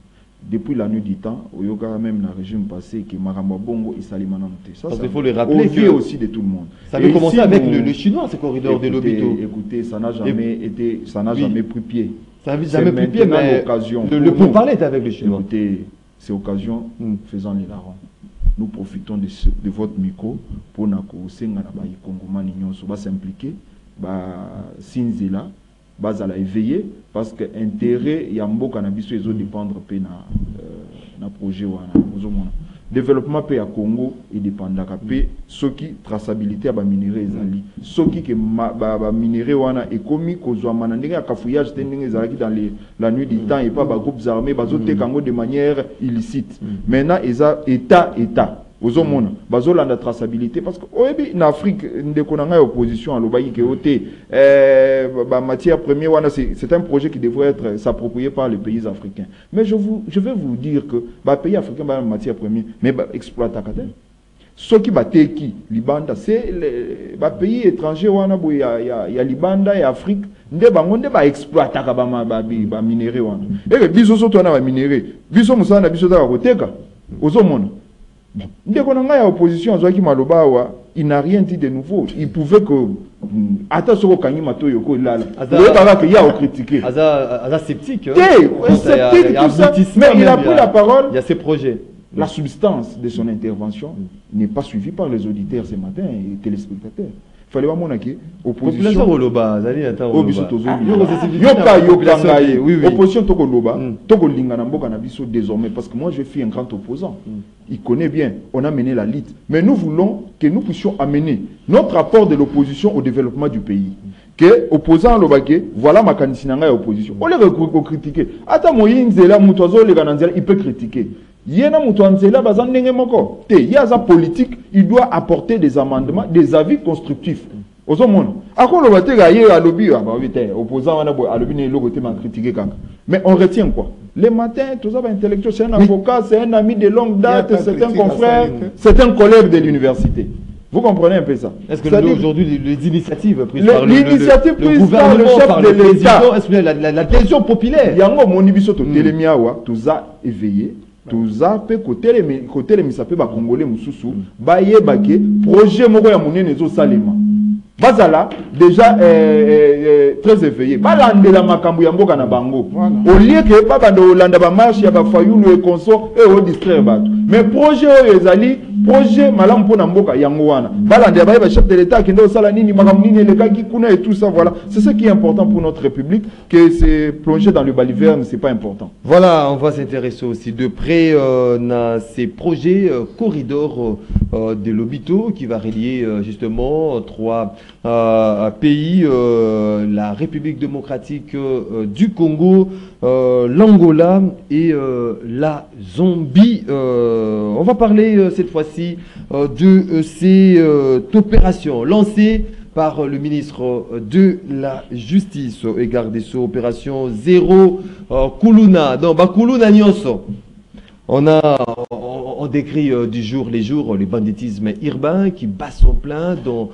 Depuis la nuit du temps, au yoga même dans le régime passé, que Maramba Bongo et Salimana Noté. Ça, il faut le rappeler que aussi de tout le monde. Ça avait commencé avec le chinois, ce corridor de l'hôpital. Écoutez, ça n'a jamais été, ça n'a jamais pris pied. Ça n'a jamais pris pied, mais l'occasion. Le pourparler est avec le chinois. Écoutez, c'est occasion, faisant les larrons. Nous profitons de votre micro pour nous s'impliquer, Sinzela. Base à la éveiller parce que l'intérêt Yambo Cannabis ils ont dépendre na projet développement pays à Congo et dépendant pays ce qui traçabilité à minéraux ezali ce qui que minéraux wana et commis kozwa manandinga kafouillage tendinga ezali dans la nuit du temps et pas ba groupes armés bazote kango de manière illicite maintenant état aux hommes, la traçabilité parce que en Afrique, on a une opposition à l'Obaï qui est matière première, c'est un projet qui devrait être s'approprié par les pays africains. Mais je vais vous dire que les pays africains ont une matière première, mais exploitent à ce qui est qui Libanda, c'est les pays étrangers, il y a Libanda et Afrique, ils exploitent les minéraux. Et les bisos sont les minéraux. Bisos sont les bisos aux hommes. Dès qu'on a une opposition, il n'a rien dit de nouveau. Il pouvait que. Attends, ce qu'il y a critiqué. Aza sceptique. Sceptique, tout ça. Mais il a pris la parole. Il y a ces projets. La substance de son intervention n'est pas suivie par les auditeurs ce matin et téléspectateurs. Il fallait voir que opposition Oloba, opposition Tokoloba, Tokolinga Namboka Nabiso désormais parce que moi je suis un grand opposant. Il connaît bien, on a mené la lutte. Mais nous voulons que nous puissions amener notre rapport de l'opposition au développement du pays. Que opposant Lobake, voilà ma candidature à l'opposition. On les critiquer. Attends, il peut critiquer. Il y a un politique, il doit apporter des amendements, des avis constructifs. Aux hommes, mais on retient quoi? Les matins, tout ça va intellectuel, c'est un avocat, c'est un ami de longue date, c'est un confrère, c'est un collègue de l'université. Vous comprenez un peu ça? Est-ce que aujourd'hui, les initiatives prises par le chef de l'État, est-ce que l'adhésion populaire? Il y a un monibiso, tout éveillé. toza pe côté les misape ba congolais mususu ba yebake projet moko ya monene zo salema bazala déjà très éveillé balandela makambo ya mboka na bango au lieu que baba ndo landa ba marche ya ba fayulu et consort et au distraire bato mais projet oyo ezali projet malamu pona mboka yango wana balandela ba chef de l'état qui ndo sala nini makambo nini le kaki kuna et tout ça voilà c'est ce qui est important pour notre république que c'est plonger dans le baliverne c'est pas important. Voilà, on va s'intéresser aussi de près à ces projets corridors de l'Obito qui va relier justement trois pays, la République démocratique du Congo, l'Angola et la Zambie. On va parler cette fois-ci de cette opération lancée par le ministre de la Justice et garde des Sceaux, opération Zéro Kuluna. Donc, Kuluna Nyonso. On décrit du jour les jours le banditisme urbain qui bat son plein dans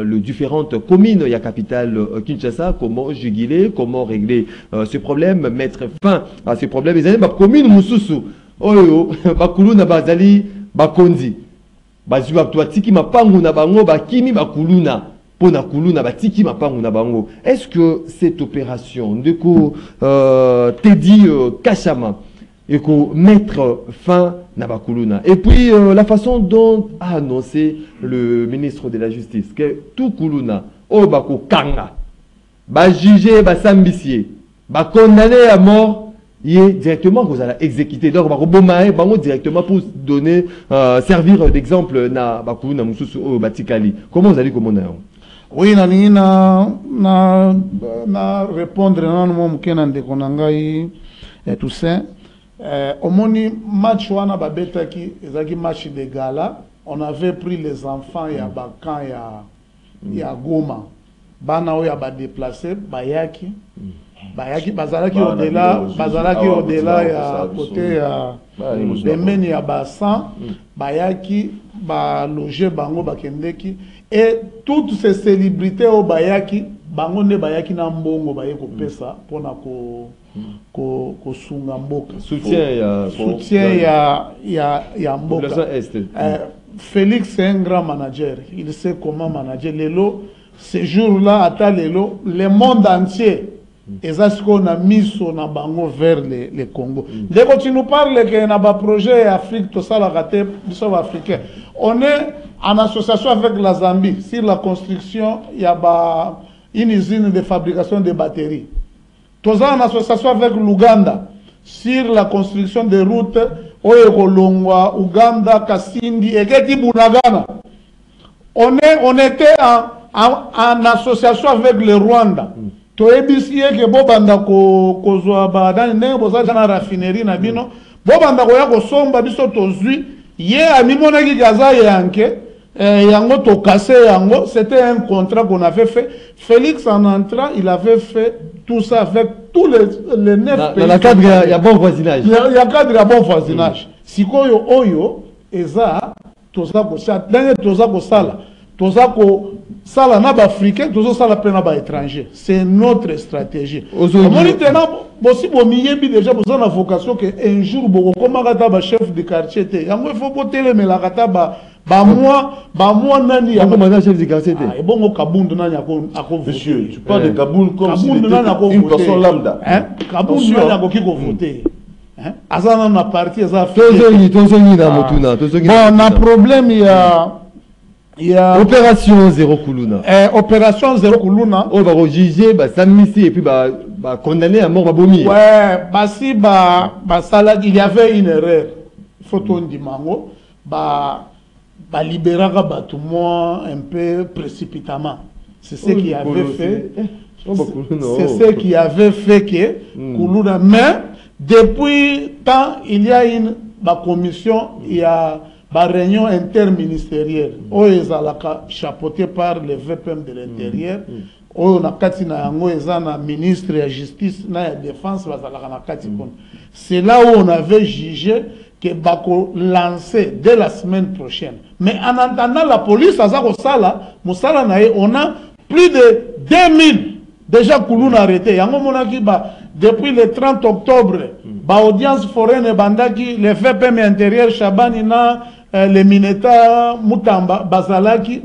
les différentes communes. Il y a capitale Kinshasa. Comment juguler, comment régler ce problème, mettre fin à ce problème. Les années, commune Mususu, Oyo, Kuluna Bazali, Bakonzi. Bazu tiki mapangu na bango bakimi bakuluna pona kuluna batiki mapangu na bango. Est-ce que cette opération de Teddy Kachama et qu'on mettre fin na bakuluna et puis la façon dont a annoncé le ministre de la Justice que tout kuluna o bako kanga ba juger ba sambisier ba condamner à mort il est directement que vous allez exécuter. Donc, on directement pour donner, servir d'exemple na Bakou, na Mususu, Batikali. Comment vous allez commander? Oui, na répondre à mon kenan de konangai et tout ça. Au moni match wana babeta ki ezaki match de gala. On avait pris les enfants ya bakan ya Goma. Bana oya ba déplacer bayaki. Bayaki bazalaki au-delà ya côté ya Bemeni ya Bassan bayaki ba loger bango bakendeki et toutes ces célébrités au bayaki bango ne bayaki na mbongo baye ko pesa pona ko sunga mboka soutien ya mboka. Félix est un grand manager, il sait comment manager lelo ce jour-là à lelo le monde entier. Et ça, c'est qu'on a mis son bango vers le Congo. Dès que tu nous parles qu'il y a un projet Afrique, tout ça, la raté, africain. On est en association avec la Zambie sur la construction, il y a une usine de fabrication de batteries. Tout ça en association avec l'Ouganda sur la construction de routes Oyekolongwa, Ouganda, Kasindi et Keti Bunagana. On était en association avec le Rwanda. To ebisiye ke bobanda ko zwa badani ne bozaja na raffinerie na bino bobanda ko ya ko somba biso tozwi ye amimona ki gaza yanke yango to cassé yango c'était un contrat qu'on avait fait. Félix en entrant il avait fait tout ça avec tous les 9 pays. Dans le cadre il y a bon voisinage. Il y a cadre il y a bon voisinage. Sikoyo oyo eza toza ko sa dernier toza ko sala toza ko sala na ba africain tozo sala pe na ba étranger. C'est notre stratégie. Maintenant bosi bo miyebi déjà besoin na vocation que un jour boko komaka ta ba chef de quartier te yango il faut boteler mais la kata ba moi nani ya commandant chef de quartier te et bon Kabundu nani ako monsieur tu parles de Kabundu comme si c'était une personne lambda hein Kabundu nani ako ki ko voter hein azana na parti za tozongi na motuna tozongi bon na problème il y a opération Zéro Kuluna. Opération Zéro Kuluna. On va juger, s'amnistier et puis condamner à mort Babomi. Ouais, si il y avait une erreur. Photo di mango, libérer tout le monde un peu précipitamment. C'est ce qui avait fait. C'est ce qui avait fait que Kuluna. Mais depuis tant il y a une commission, il y a la réunion interministérielle, chapeautée par le VPM de l'Intérieur, ministre de la Justice et de la Défense. C'est là où on avait jugé que Bako lancer dès la semaine prochaine. Mais en attendant la police, on a plus de 2000 déjà Kuluna arrêté. depuis le 30 octobre, audience foraine bandaki, le FPM intérieur Chabani na les Mineta Mutamba Basalaki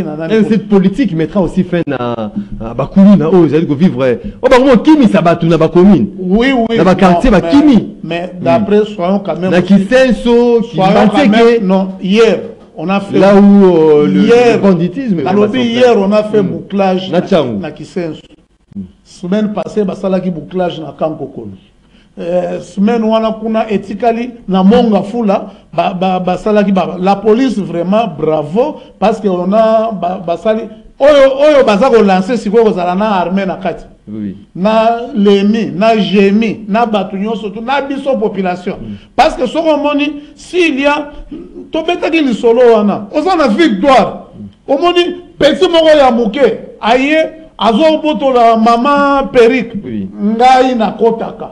nanani. Cette politique mettra aussi fin à Bakuluna, oh, ils vivre. Oh, bah, comment Kimi ça bat na commune. Oui, oui. Dans ma quartier, ma Kimi. Mais d'après, soyons quand même. Na Kisenso, qui non, hier, on a fait. Là où le banditisme. Hier, on a fait bouclage na Kisenso. Semaine passée, Basalaki bouclage na Kankokolo. Semaine où on a kuna etikali na monga fula basalaki la police vraiment bravo parce que on a basali oyo bazako lancer siko kozala na armée na kati na lemi na jemi na batunyo surtout na biso population parce que soko moni s'il y a tobetaki lisolo wana ozana victoire omoni petit moko ya muke aye azo botola mama Peric ngai na kotaka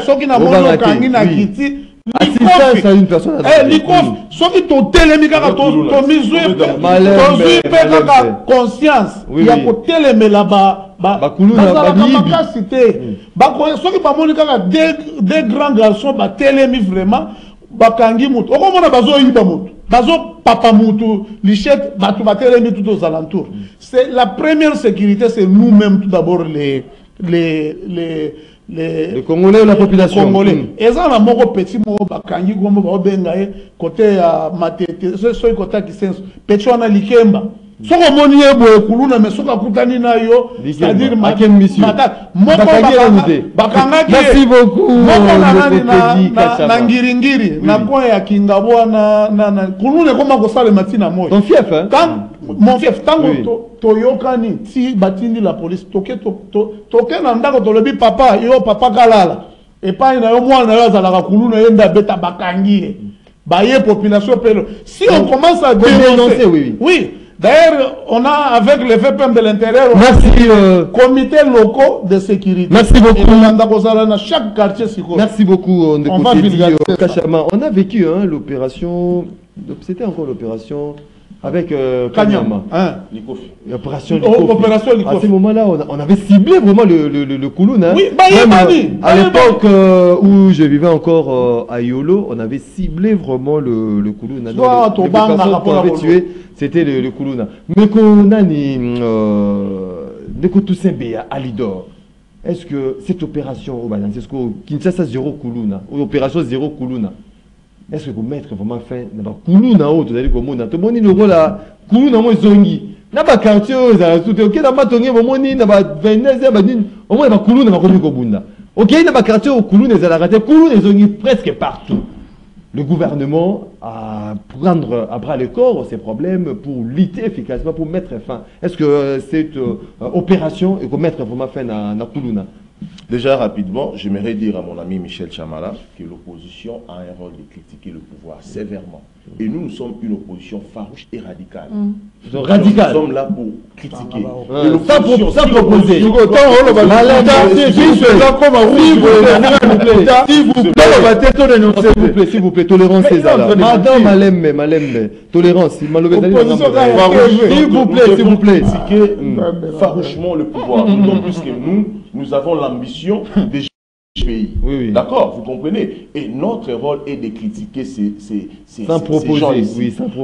soki na mono kangi na kiti assistance à une personne likofi soki totelemi kaka tomizwi mpe kaka conscience ya kotelemela bazalaka makasi te soki bamoni kaka des grands garçons batelemi vraiment bakangi mutu okomona bazoyiba mutu bazopapa mutu lichette batu batelemi tout aux alentours. C'est la première sécurité, c'est nous-mêmes tout d'abord les Congolais ou la population Congolais. Et ça, on a mon petit mot, bakangi gombo baobengaye côté à matete, ce côté qui sens petit on a likemba. Soko moni ebo kuluna mais soka kutani na yo, c'est-à-dire makem mission. Bakanga ki. Merci beaucoup. Na ngiringiri na coin ya Kingabwa na kulune koma ko sale matina moyo. Ton fief hein? Mon fief tango toyokani ti batindi la police toke na ndako tolobi papa yo papa kalala et pas na yo mwana yo azalaka kuluna yenda beta bakangi baye population pelo si on commence à dénoncer oui d'ailleurs on a avec le VPM de l'intérieur comité locaux de sécurité. Merci beaucoup. Dans chaque quartier merci beaucoup on a vécu l'opération, c'était encore l'opération avec Kanyama, l'opération Likofi. À ce moment-là, on avait ciblé vraiment le Kouloun. Hein. Oui, à l'époque où je vivais encore à Yolo, on avait ciblé vraiment le Kouloun. Les personnes qu'on avait tuées, c'était le Kouloun. Mais qu'on a à Lidor. Est-ce que cette opération au Balancesco, Kinshasa 0 Kouloun, ou opération 0 Kouloun, est-ce que vous mettez vraiment fin à Koulouna ou tout à dire comme on a tout le monde le rôle à Koulouna moi zongi na ba quartier za tout OK na matongi bomoni na ba 29 ba din au moins ba Koulouna ba komi ko bunda OK na ba quartier au Koulouna za la raté Koulouna zongi presque partout. Le gouvernement a prendre à bras le corps ces problèmes pour lutter efficacement pour mettre fin. Est-ce que cette opération est pour mettre vraiment fin à Koulouna? Déjà, rapidement, j'aimerais dire à mon ami Michel Chamala que l'opposition a un rôle de critiquer le pouvoir sévèrement. Et nous sommes une opposition farouche et radicale. Nous sommes là pour critiquer. Ça proposer. S'il vous plaît, tolérance César. Madame Malembe, tolérance. S'il vous plaît. Critiquer farouchement le pouvoir. D'autant plus que nous avons l'ambition de pays. Oui. D'accord, vous comprenez? Et notre rôle est de critiquer ces gens ici. Sans proposer.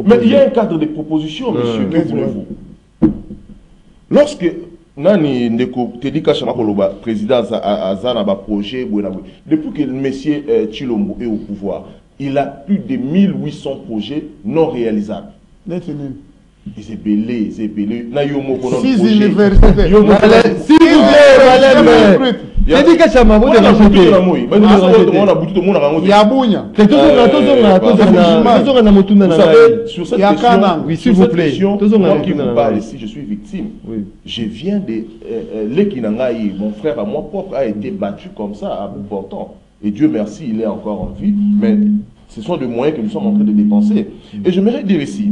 Mais il y a un cadre de proposition, monsieur. Que voulez-vous? Lorsque Nani Ndeko Tedika Chamakoloba, président Azana ba projet, depuis que le monsieur Chilombo est au pouvoir, il a plus de 1800 projets non réalisables. C'est belé. 6 universités. S'il vous plaît, Tedika Chamabo de sur cette question, moi qui vous parle ici, je suis victime. Je viens de l'Ekinangaï, mon frère à moi propre a été battu comme ça à bout portant. Et Dieu merci, il est encore en vie. Mais ce sont des moyens que nous sommes en train de dépenser. Et j'aimerais dire ici,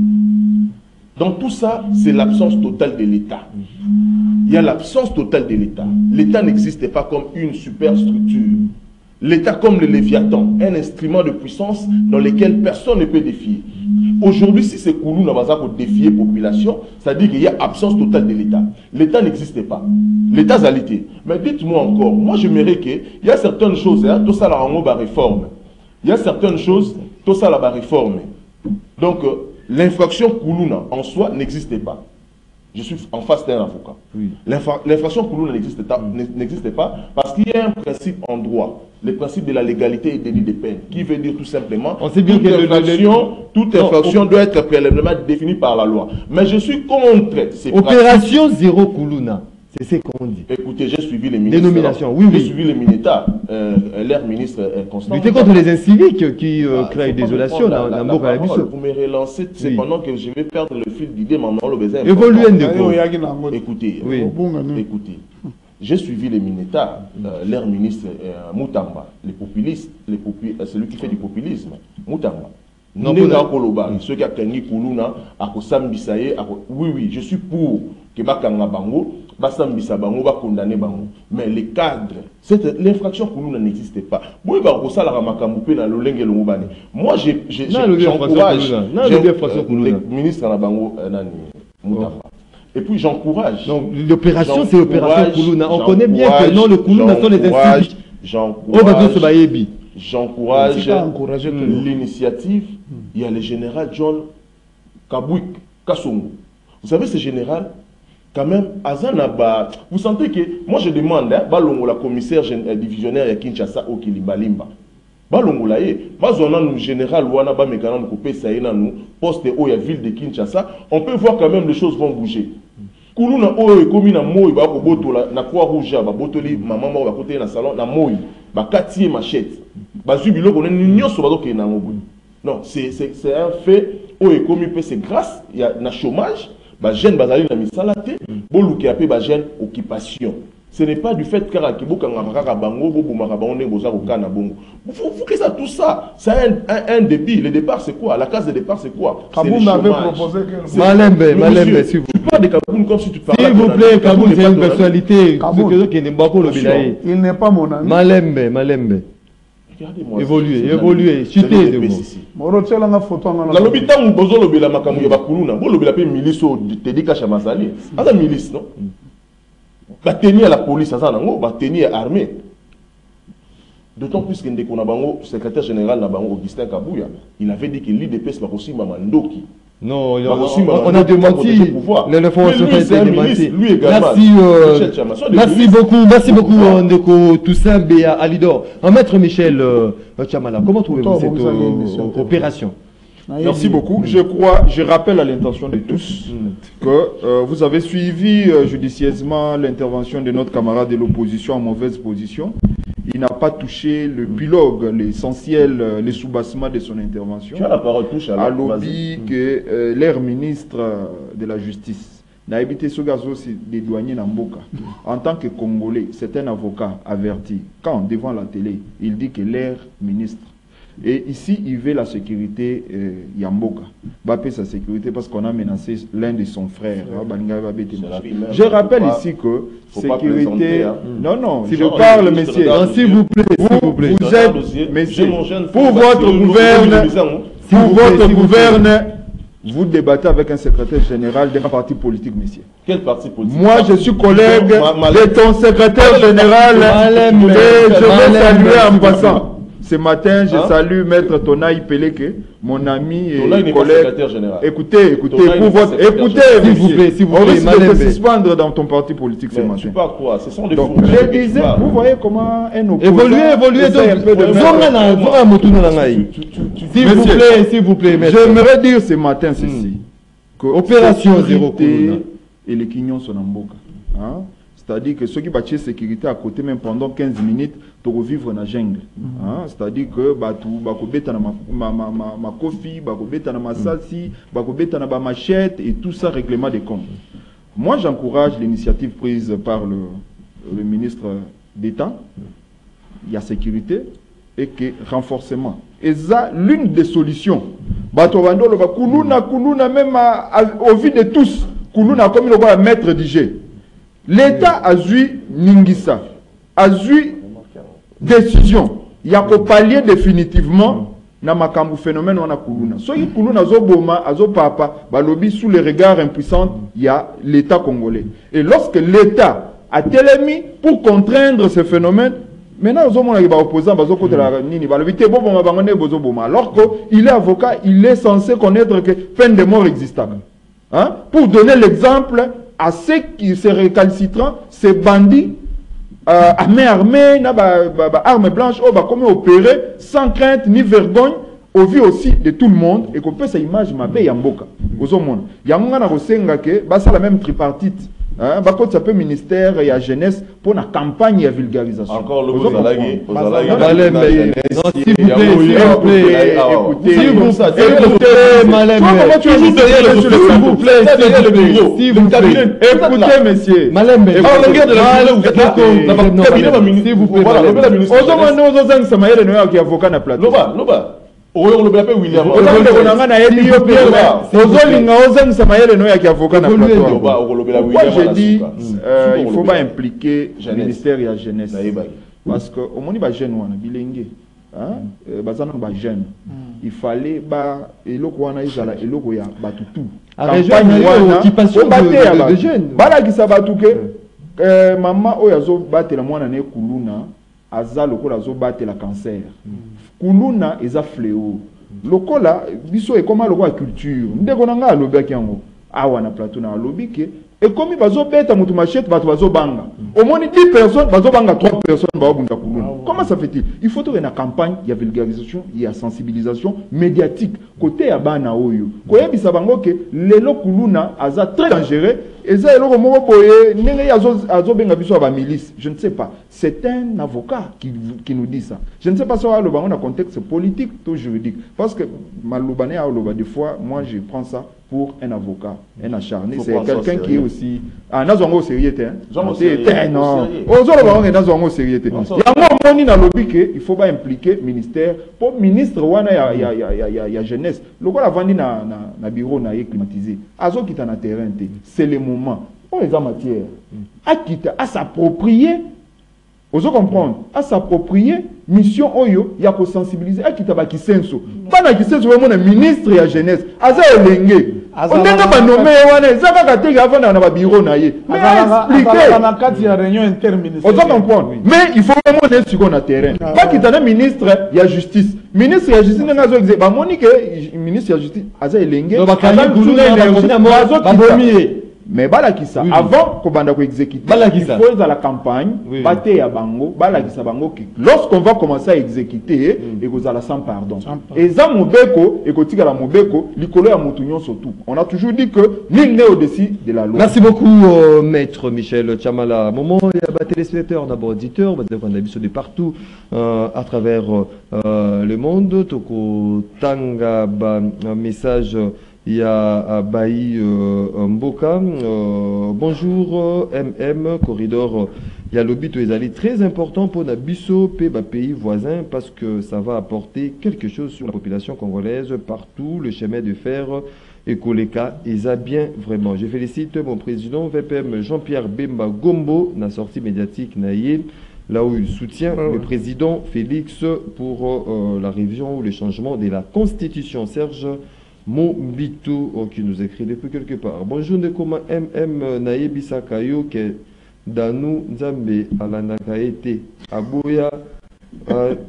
dans tout ça, c'est l'absence totale de l'État. Il y a l'absence totale de l'État. L'État n'existe pas comme une superstructure. L'État comme le Léviathan, un instrument de puissance dans lequel personne ne peut défier. Aujourd'hui, si c'est Koulou n'a pas défier la population, ça dit qu'il y a absence totale de l'État. L'État n'existe pas. L'État a l'État. Mais dites-moi encore, moi j'aimerais qu'il y a certaines choses, hein, tout ça là en haut, réforme. Il y a certaines choses, tout ça là réforme. Donc, l'infraction Koulouna en soi n'existait pas. Je suis en face d'un avocat. Oui. L'infraction Koulouna n'existe pas parce qu'il y a un principe en droit, le principe de la légalité et délit de peine, qui veut dire tout simplement toute infraction doit être préalablement définie par la loi. Mais je suis contre ces Opération zéro Koulouna. C'est ce qu'on dit. Écoutez, j'ai suivi les ministres. Dénomination, oui, oui. J'ai suivi les militaires, leur ministre Constant. Lutter contre les inciviques qui créent désolation dans vous me relancez, c'est pendant que je vais perdre le fil d'idée, maman, le besoin. Évoluez, écoutez, écoutez. J'ai suivi les militaires, leur ministre Moutamba, les populistes, celui qui fait du populisme, Moutamba. Non, ceux qui ont gagné Koulouna, oui, je suis pour que Bakanga Bango, Basambisa Bango, va condamner Bango. Mais les cadres, l'infraction Koulouna n'existe pas. Moi, j'encourage le ministre Bango, Moutamba. Et puis j'encourage. Donc l'opération, c'est l'opération Koulouna. On connaît bien que non, le Koulouna sont les instituts. J'encourage l'initiative. Il y a le général John Kabouik Kassongo. Vous savez, ce général, quand même, Azanaba, vous sentez que, moi je demande, Balongo, la commissaire divisionnaire à Kinshasa, au Kilibalimba. Balongo, là, le général Wana Bamekana, nous poste au la ville de Kinshasa, on peut voir quand même les choses vont bouger. Koulouna, comme na moi, na croix rouge, botoli, maman, va côté na salon, na moi, kati machette. Bazubilo, on est une sur na non, c'est un fait. C'est grâce, il y a un chômage, jeune bazali na misalate, bolu qui appelle jeune occupation. Ce n'est pas du fait que faut que ça tout ça, c'est un débit. Le départ c'est quoi? La case de départ c'est quoi? Kaboum avait proposé que Malembe, s'il vous plaît. Tu parles de Kaboum comme si tu parlais. S'il vous plaît, Kaboum c'est une personnalité. Il n'est pas mon ami. Malembe. Évoluer, chuter de mots. La l'hôpital où besoin de la makamou ya Koulouna, bon le la milice au Tedika Chamazali. La milice non. Va tenir la police à Zanango, va tenir armée. D'autant plus qu'il y a un secrétaire général Nabango Augustin Kabouya, il avait dit que l'IDPS va aussi Mamandoki. Non, on a démenti. L'information a été démentie. Merci beaucoup, Ndeko Toussaint Béa Alidor. Maître Michel Tchamala, comment trouvez-vous cette opération? Merci beaucoup. Je rappelle à l'intention de tous que vous avez suivi judicieusement l'intervention de notre camarade de l'opposition en mauvaise position. Il n'a pas touché le pilogue, l'essentiel, les sous-bassements de son intervention. Tu as la parole, touche à lobby que l'air ministre de la Justice n'a évité ce gazo des douaniers Namboka. En tant que Congolais, c'est un avocat averti. Quand, devant la télé, il dit que l'air ministre. Et ici, il veut la sécurité Yamboka. Bapé sa sécurité parce qu'on a menacé l'un de son frère. Je rappelle ici que sécurité... Non, je parle, messieurs. S'il vous plaît. Vous êtes, messieurs, pour votre gouverne, vous débattez avec un secrétaire général d'un parti politique, messieurs. Quel parti politique? Moi, je suis collègue de ton secrétaire général et je vais saluer en passant. Ce matin, je salue Maître Tonaï Peleke, mon ami et collègue. Écoutez, s'il vous plaît, on risque de se suspendre dans ton parti politique ce matin. Je sais pas quoi, ce sont des donc, je disais, vous voyez comment un opposant... Évoluez, s'il vous plaît, j'aimerais dire ce matin ceci, que opération zéro et les quignons sont en boca. C'est-à-dire que ceux qui bâtissent sécurité à côté, même pendant 15 minutes, pour revivre dans la jungle. C'est-à-dire que bakobeta na ma kofi, bakobeta na ma salsi, bakobeta na ba machette et tout ça règlement des comptes. Moi, j'encourage l'initiative prise par le ministre d'État. Il y a sécurité et que renforcement. Et ça, l'une des solutions. Koulouna, même au vu de tous, Koulouna comme il va maître du jeu. L'État a eu Ningisa, a eu décision. Il y a qu'au pallier définitivement na makambu phénomène wana kuluna soki kuluna azoboma azopapa balobi sous le regard impuissant il y a l'état congolais et lorsque l'état a télémi pour contraindre ce phénomène maintenant ozomona ba opposant bazokotela nini balobi te boboma bango ne bozoboma alors que il est avocat il est censé connaître que peine de mort existable hein pour donner l'exemple à ceux qui se récalcitrant ces bandits à main armée, na arme blanche, comment opérer sans crainte ni vergogne au vu aussi de tout le monde et qu'on peut cette image ma paix yamboka. Aux hommes, yamanga na rosenga que c'est la même tripartite. Hein, ça peut ministère et la jeunesse pour la campagne de vulgarisation. Encore le vous allez écoutez, messieurs. William. J'ai dit, il faut pas impliquer le ministère et la jeunesse. Parce que au moins, les jeunes, il fallait et le Kwana Izala et le Goya Batutu. Occupation de jeunes. Bala qui s'abatouke, maman Oyazo batte la moine année Kuluna, Aza le Kolazo batte la cancer. Kuluna eza fléau. Lokola biso e koma lokwa culture. Ndeko nanga alobi kiango. Awa na plateau na alobi ke et comme bazo beta mutu machette bazo banga. Au moins 10 personnes bazo banga 3 personnes ba bunda kuluna. Comment ça fait-il? Il faut trouver une campagne, il y a vulgarisation, il y a sensibilisation médiatique côté ya bana oyo. Koyebisa bango ke lelo kuluna aza très dangereux. Et ça eloko moko boye ndenge azo benga biso ba milice. Je ne sais pas. C'est un avocat qui nous dit ça. Je ne sais pas si on a le contexte politique ou juridique. Parce que malobane a des fois, moi je prends ça pour un avocat, un acharné. C'est quelqu'un qui est aussi. Ah, nous sommes au sérieux. Non. Nous sommes au sérieux. Il ne faut pas impliquer le ministère. Pour le ministre, il y a jeunesse. Le gars a vendu dans le bureau climatisé. Azo qui est dans terrain. C'est le moment. On les a matière. À s'approprier. Vous comprenez? À s'approprier mission oyo ya ko sensibiliser à kitaba kisenso. Bana kisenso vraiment ministre ya jeunesse. Aza elenge. On ndenga ba nommer wana zaka kateka avant na ba bureau na ye. Mais expliquer na kati ya réunion interministérielle. Vous comprenez? Mais il faut vraiment être sur le terrain. Pas kitana ministre ya justice. Ministre ya justice nga zo exe ba monique ministre ya justice aza elenge. Aza kuluna ba mais balakisa avant kobanda ko exécuter il faut dans la campagne baté ya bango balakisa bango ki lorsqu'on va commencer à exécuter et kozala sans pardon et za mobeko et kotika la mobeko likolo ya mutu nyonso tout on a toujours dit que l'ingé au-dessus de la loi. Merci beaucoup maître Michel Chamala. Moment il y a des téléspectateurs d'abord auditeurs on a vu de partout à travers le monde toko tanga un message. Il y a Baï Mboka. Bonjour MM Corridor. Il y a l'obito est très important pour Nabiso, pays voisin, parce que ça va apporter quelque chose sur la population congolaise partout. Le chemin de fer et Koleka, ils a bien vraiment. Je félicite mon président VPM Jean-Pierre Bemba Gombo, la sortie médiatique Naïe, là où il soutient le président Félix pour la révision ou le changement de la Constitution. Serge Mobito qui nous écrit depuis quelque part. Bonjour Nekoma MM Naïbisa Kayo ke Danou Nzambe Alanakaete Aboya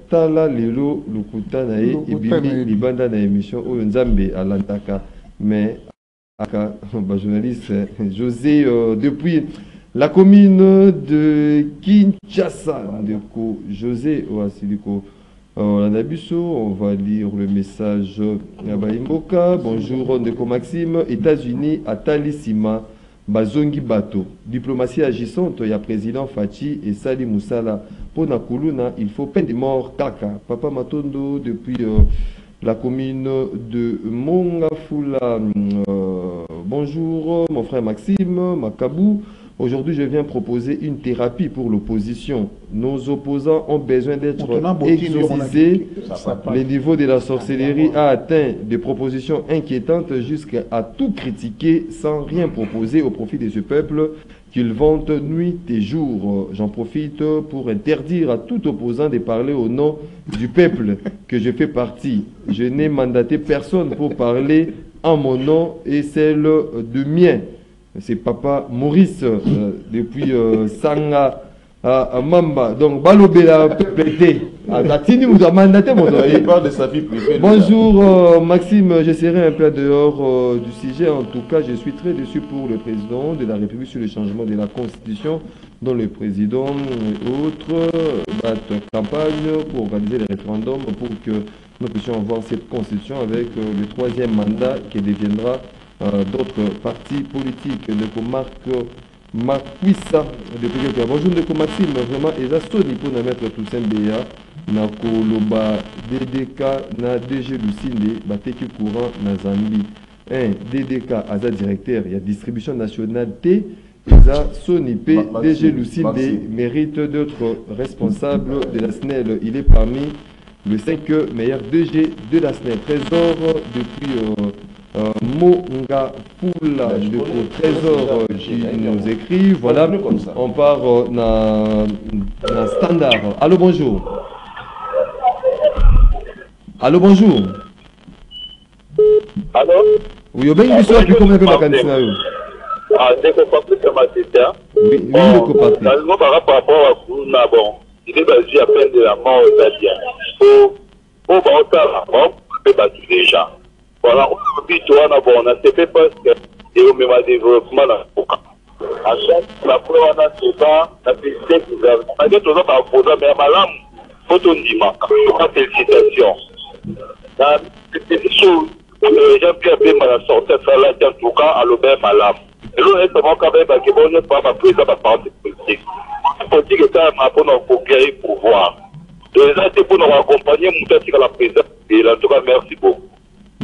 Tala Lelo Lukuta Naï Ibimi Libanda na émission Oyo Nzambe Alantaka mais aka journaliste José depuis la commune de Kinshasa Ndeko José Oasiliko on va lire le message à Baimboka. Bonjour Ndeko Maxime, États-Unis à Talisima, Bazongi Bato. Diplomatie agissante, il y a président Fachi et Sali Moussala. Pour Nakuluna, il faut peine de mort Kaka. Papa Matondo depuis la commune de Mongafula. Bonjour mon frère Maxime, Makabou. Aujourd'hui, je viens proposer une thérapie pour l'opposition. Nos opposants ont besoin d'être exorcisés. Le niveau de la sorcellerie a atteint des propositions inquiétantes jusqu'à tout critiquer sans rien proposer au profit de ce peuple qu'il vante nuit et jour. J'en profite pour interdire à tout opposant de parler au nom du peuple que je fais partie. Je n'ai mandaté personne pour parler en mon nom et celle de mien. C'est Papa Maurice depuis Sanga à Mamba. Donc, Balobela peuple était. Atini vous a mandaté mon nom. Il parle de sa vie privée. Bonjour Maxime, je serai un peu dehors du sujet. En tout cas, je suis très déçu pour le président de la République sur le changement de la Constitution, dont le président et autres battent campagne pour organiser les référendums pour que nous puissions avoir cette Constitution avec le troisième mandat qui deviendra d'autres partis politiques. Donc, Marquissa depuis quelques bonjour Ndeko Maxime, vraiment eza soni pour na mettre Toussaint Beya na koloba DDK na DG Lucinde bateki courant na Zambie. DDK aza directeur il y a distribution nationale T eza soni P DG Lucinde mérite d'être responsable de la SNEL. Il est parmi les 5 meilleurs DG de la SNEL. Trésor depuis Monga Poula de Trésor qui nous écrit. Voilà, on part dans Standard. Allô, bonjour. Allô, bonjour. Allô? Oui, au bien, il soit plus combien de vacances? Ah, c'est que Patrick Massita. Oui, le copain. Dans par rapport à Kuna, bon, il est basé à peine de la mort italienne. Pour ça, on peut battre déjà. Voilà, on a fait parce que et au même développement là. À chaque la fois on a ce pas la félicité gouvernement. On a toujours par programme mais malam photo ndima. Félicitations. Dans cette chose les gens qui avaient mal sortir ça là en tout cas à l'obé malam. Et là c'est mon quand même que bon ne pas ma prise à ma partie politique. Politique est un pour nous conquérir pouvoir. Les gens étaient pour nous accompagner monter à la présidence et en tout cas merci beaucoup.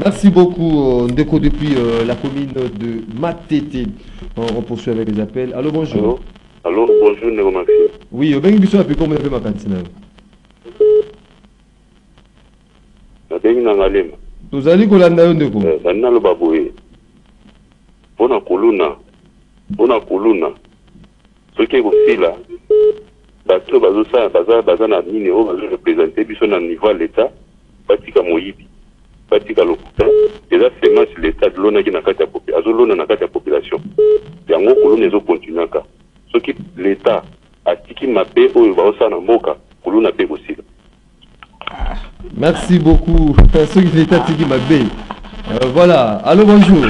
Merci beaucoup, Ndeko, depuis la commune de Matete. On poursuit avec les appels. Allô, bonjour. Allô, bonjour, Ndeko Maxime. Oui, au Bengi Bissou, comment on appelle ma cantine? Bengi Nangalema. Vous allez Kolanda Ndeko? Nalo Baboué. Bona Kuluna. Ce qui est aussi là, bateau bazana minéraux, représenter Bissou dans le niveau de l'État, Batika Moïbi. Batika Lokuta, déjà c'est moi sur l'état de l'ONA qui n'a qu'à la population. Et en gros, Kuluna est au continent. Ce qui l'État a dit qu'il m'a payé au Baosa Namoka, Kuluna paye aussi. Merci beaucoup. Ce qui l'État dit qu'il m'a payé. Voilà. Allô, bonjour.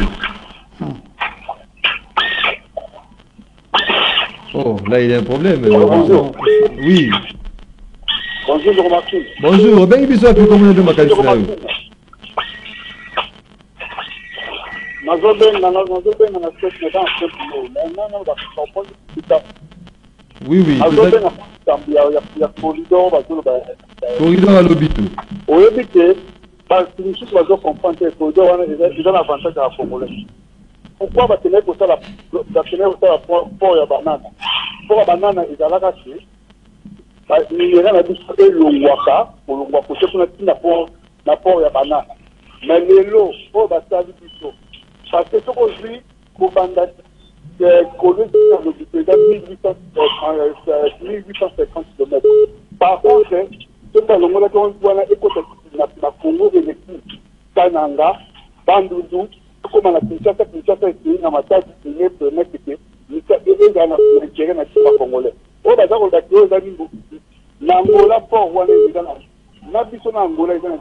Oh, là, il y a un problème. Bonjour. Oui. Bonjour, Maxime. Bonjour. Ben, il y a combien de macanismes? Oui, oui. Corridor à l'hôpital. Oui, parce que nous sommes comprendre que le corridor a l'avantage à la Congolais. Pourquoi va tenir pour ça la port ya banane? Pour la banane, il y a la cassée. Il y a la bouche et le waka, pour le waka, pour la port ya banane. Mais les lots, pour la salle du saut. Parce que ce qu'aujourd'hui, pour Bandai, collège dans le président 1850 km. Par contre, ce que l'on a dit, on a écouté la Congo électrique, Kananga, Bandoudu, comme la Kinshasa est dans ma tête, qui est le mec qui est dans la Congolais. On va dire qu'on a dit, Nangola, pour voir les gens, n'a plus son Angola, ils ont un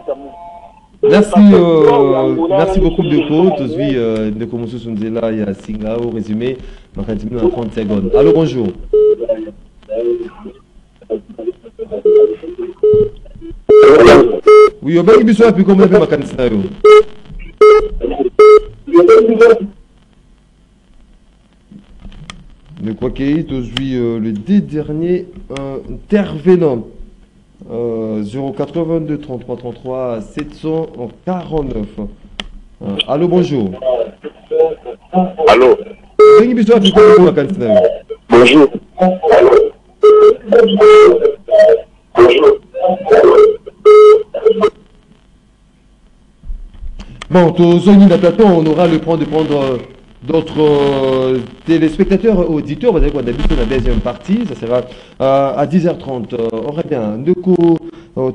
merci beaucoup Ndeko. Tozui Ndeko Moussou Sunzela ya Singa au résumé. On continue en 30 secondes. Allô, bonjour. Oui, on va y bisous puis comment on fait ma candidature. Je crois qu'il Tozui le dernier intervenant. 082 33 33 749. Allô, bonjour. Allô. Bonjour. Bon, tous la plateau, on aura le temps de prendre d'autres téléspectateurs, auditeurs. Vous allez voir d'habitude la deuxième partie, ça sera à 10h30. On revient. Ndeko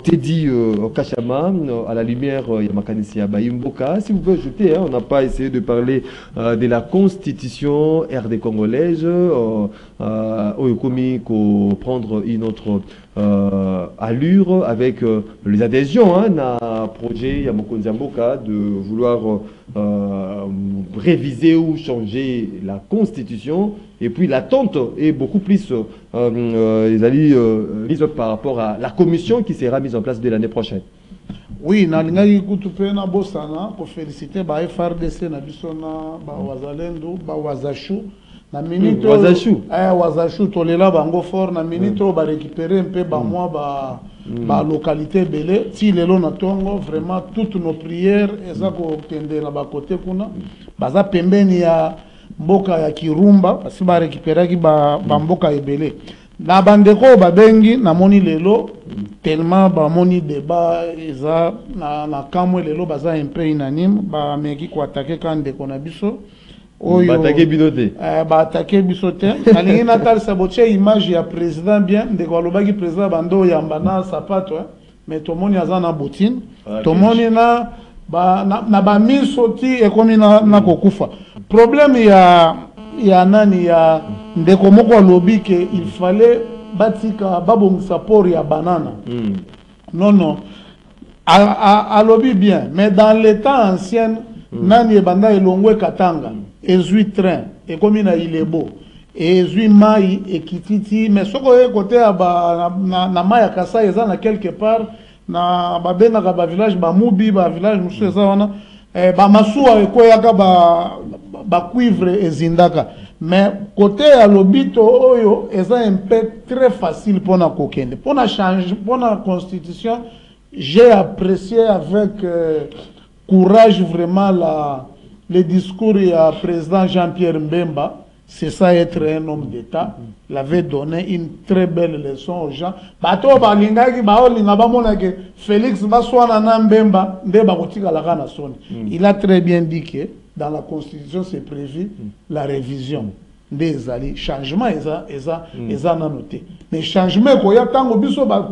Teddy Kachama, à la lumière, il y a Makanisi Abayimboka. Si vous pouvez ajouter, on n'a pas essayé de parler de la constitution RD congolaise, Oyokomi, prendre une autre allure avec les adhésions à projet Yamokonzi Mboka de vouloir réviser ou changer la constitution, et puis l'attente est beaucoup plus par rapport à la commission qui sera mise en place dès l'année prochaine. Oui, nalingaki kutu pe na bosana pour féliciter ba FRDC na biso na ba wazalendo ba wazashu na minute wazashu tolela bango fort na minute ba récupérer un peu ba moi ba localité belé ti lelo na tongo vraiment toutes nos prières eza ko tende na ba côté kuna baza pembeni ya mboka ya Kirumba parce que ba récupérer ki ba mboka ebele na bandeko babengi na moni lelo tellement ba moni débat eza na kamwe lelo baza un peu unanime ba meki ko attaquer quand ndeko na biso oyo ba attaquer biso te alingi natal saboche image ya président bien ndeko alobaki président bando yamba na sapato mais to moni aza na botine to moni na ba miso ti ekomi na kokufa problème ya nani ya ndeko moko alobi ke il fallait batika babongisa port ya banana non alobi bien mais dans les temps anciens nani ebanda elongwe Katanga ezui train ekomi na Ilebo ezui mai ekititi mais soko e côté na mai ya Kasai eza na quelque part na babenaka ba village ba Mubi ba village musu eza wana ba masuwa ekoyaka ba cuivre ezindaka mais côté à l'obito oyo eza un peu très facile pour na kokende pour na changer pour la constitution. J'ai apprécié avec courage vraiment le discours du président Jean-Pierre Mbemba. C'est ça être un homme d'État. Il avait donné une très belle leçon aux gens. Bato balingaki baolinga bamona ke Félix Baswana na Mbemba nde bakotika la kana soni. Il a très bien dit que dans la constitution c'est prévu la révision des alliés. Changement eza na noté. Mais changement koya tango biso ba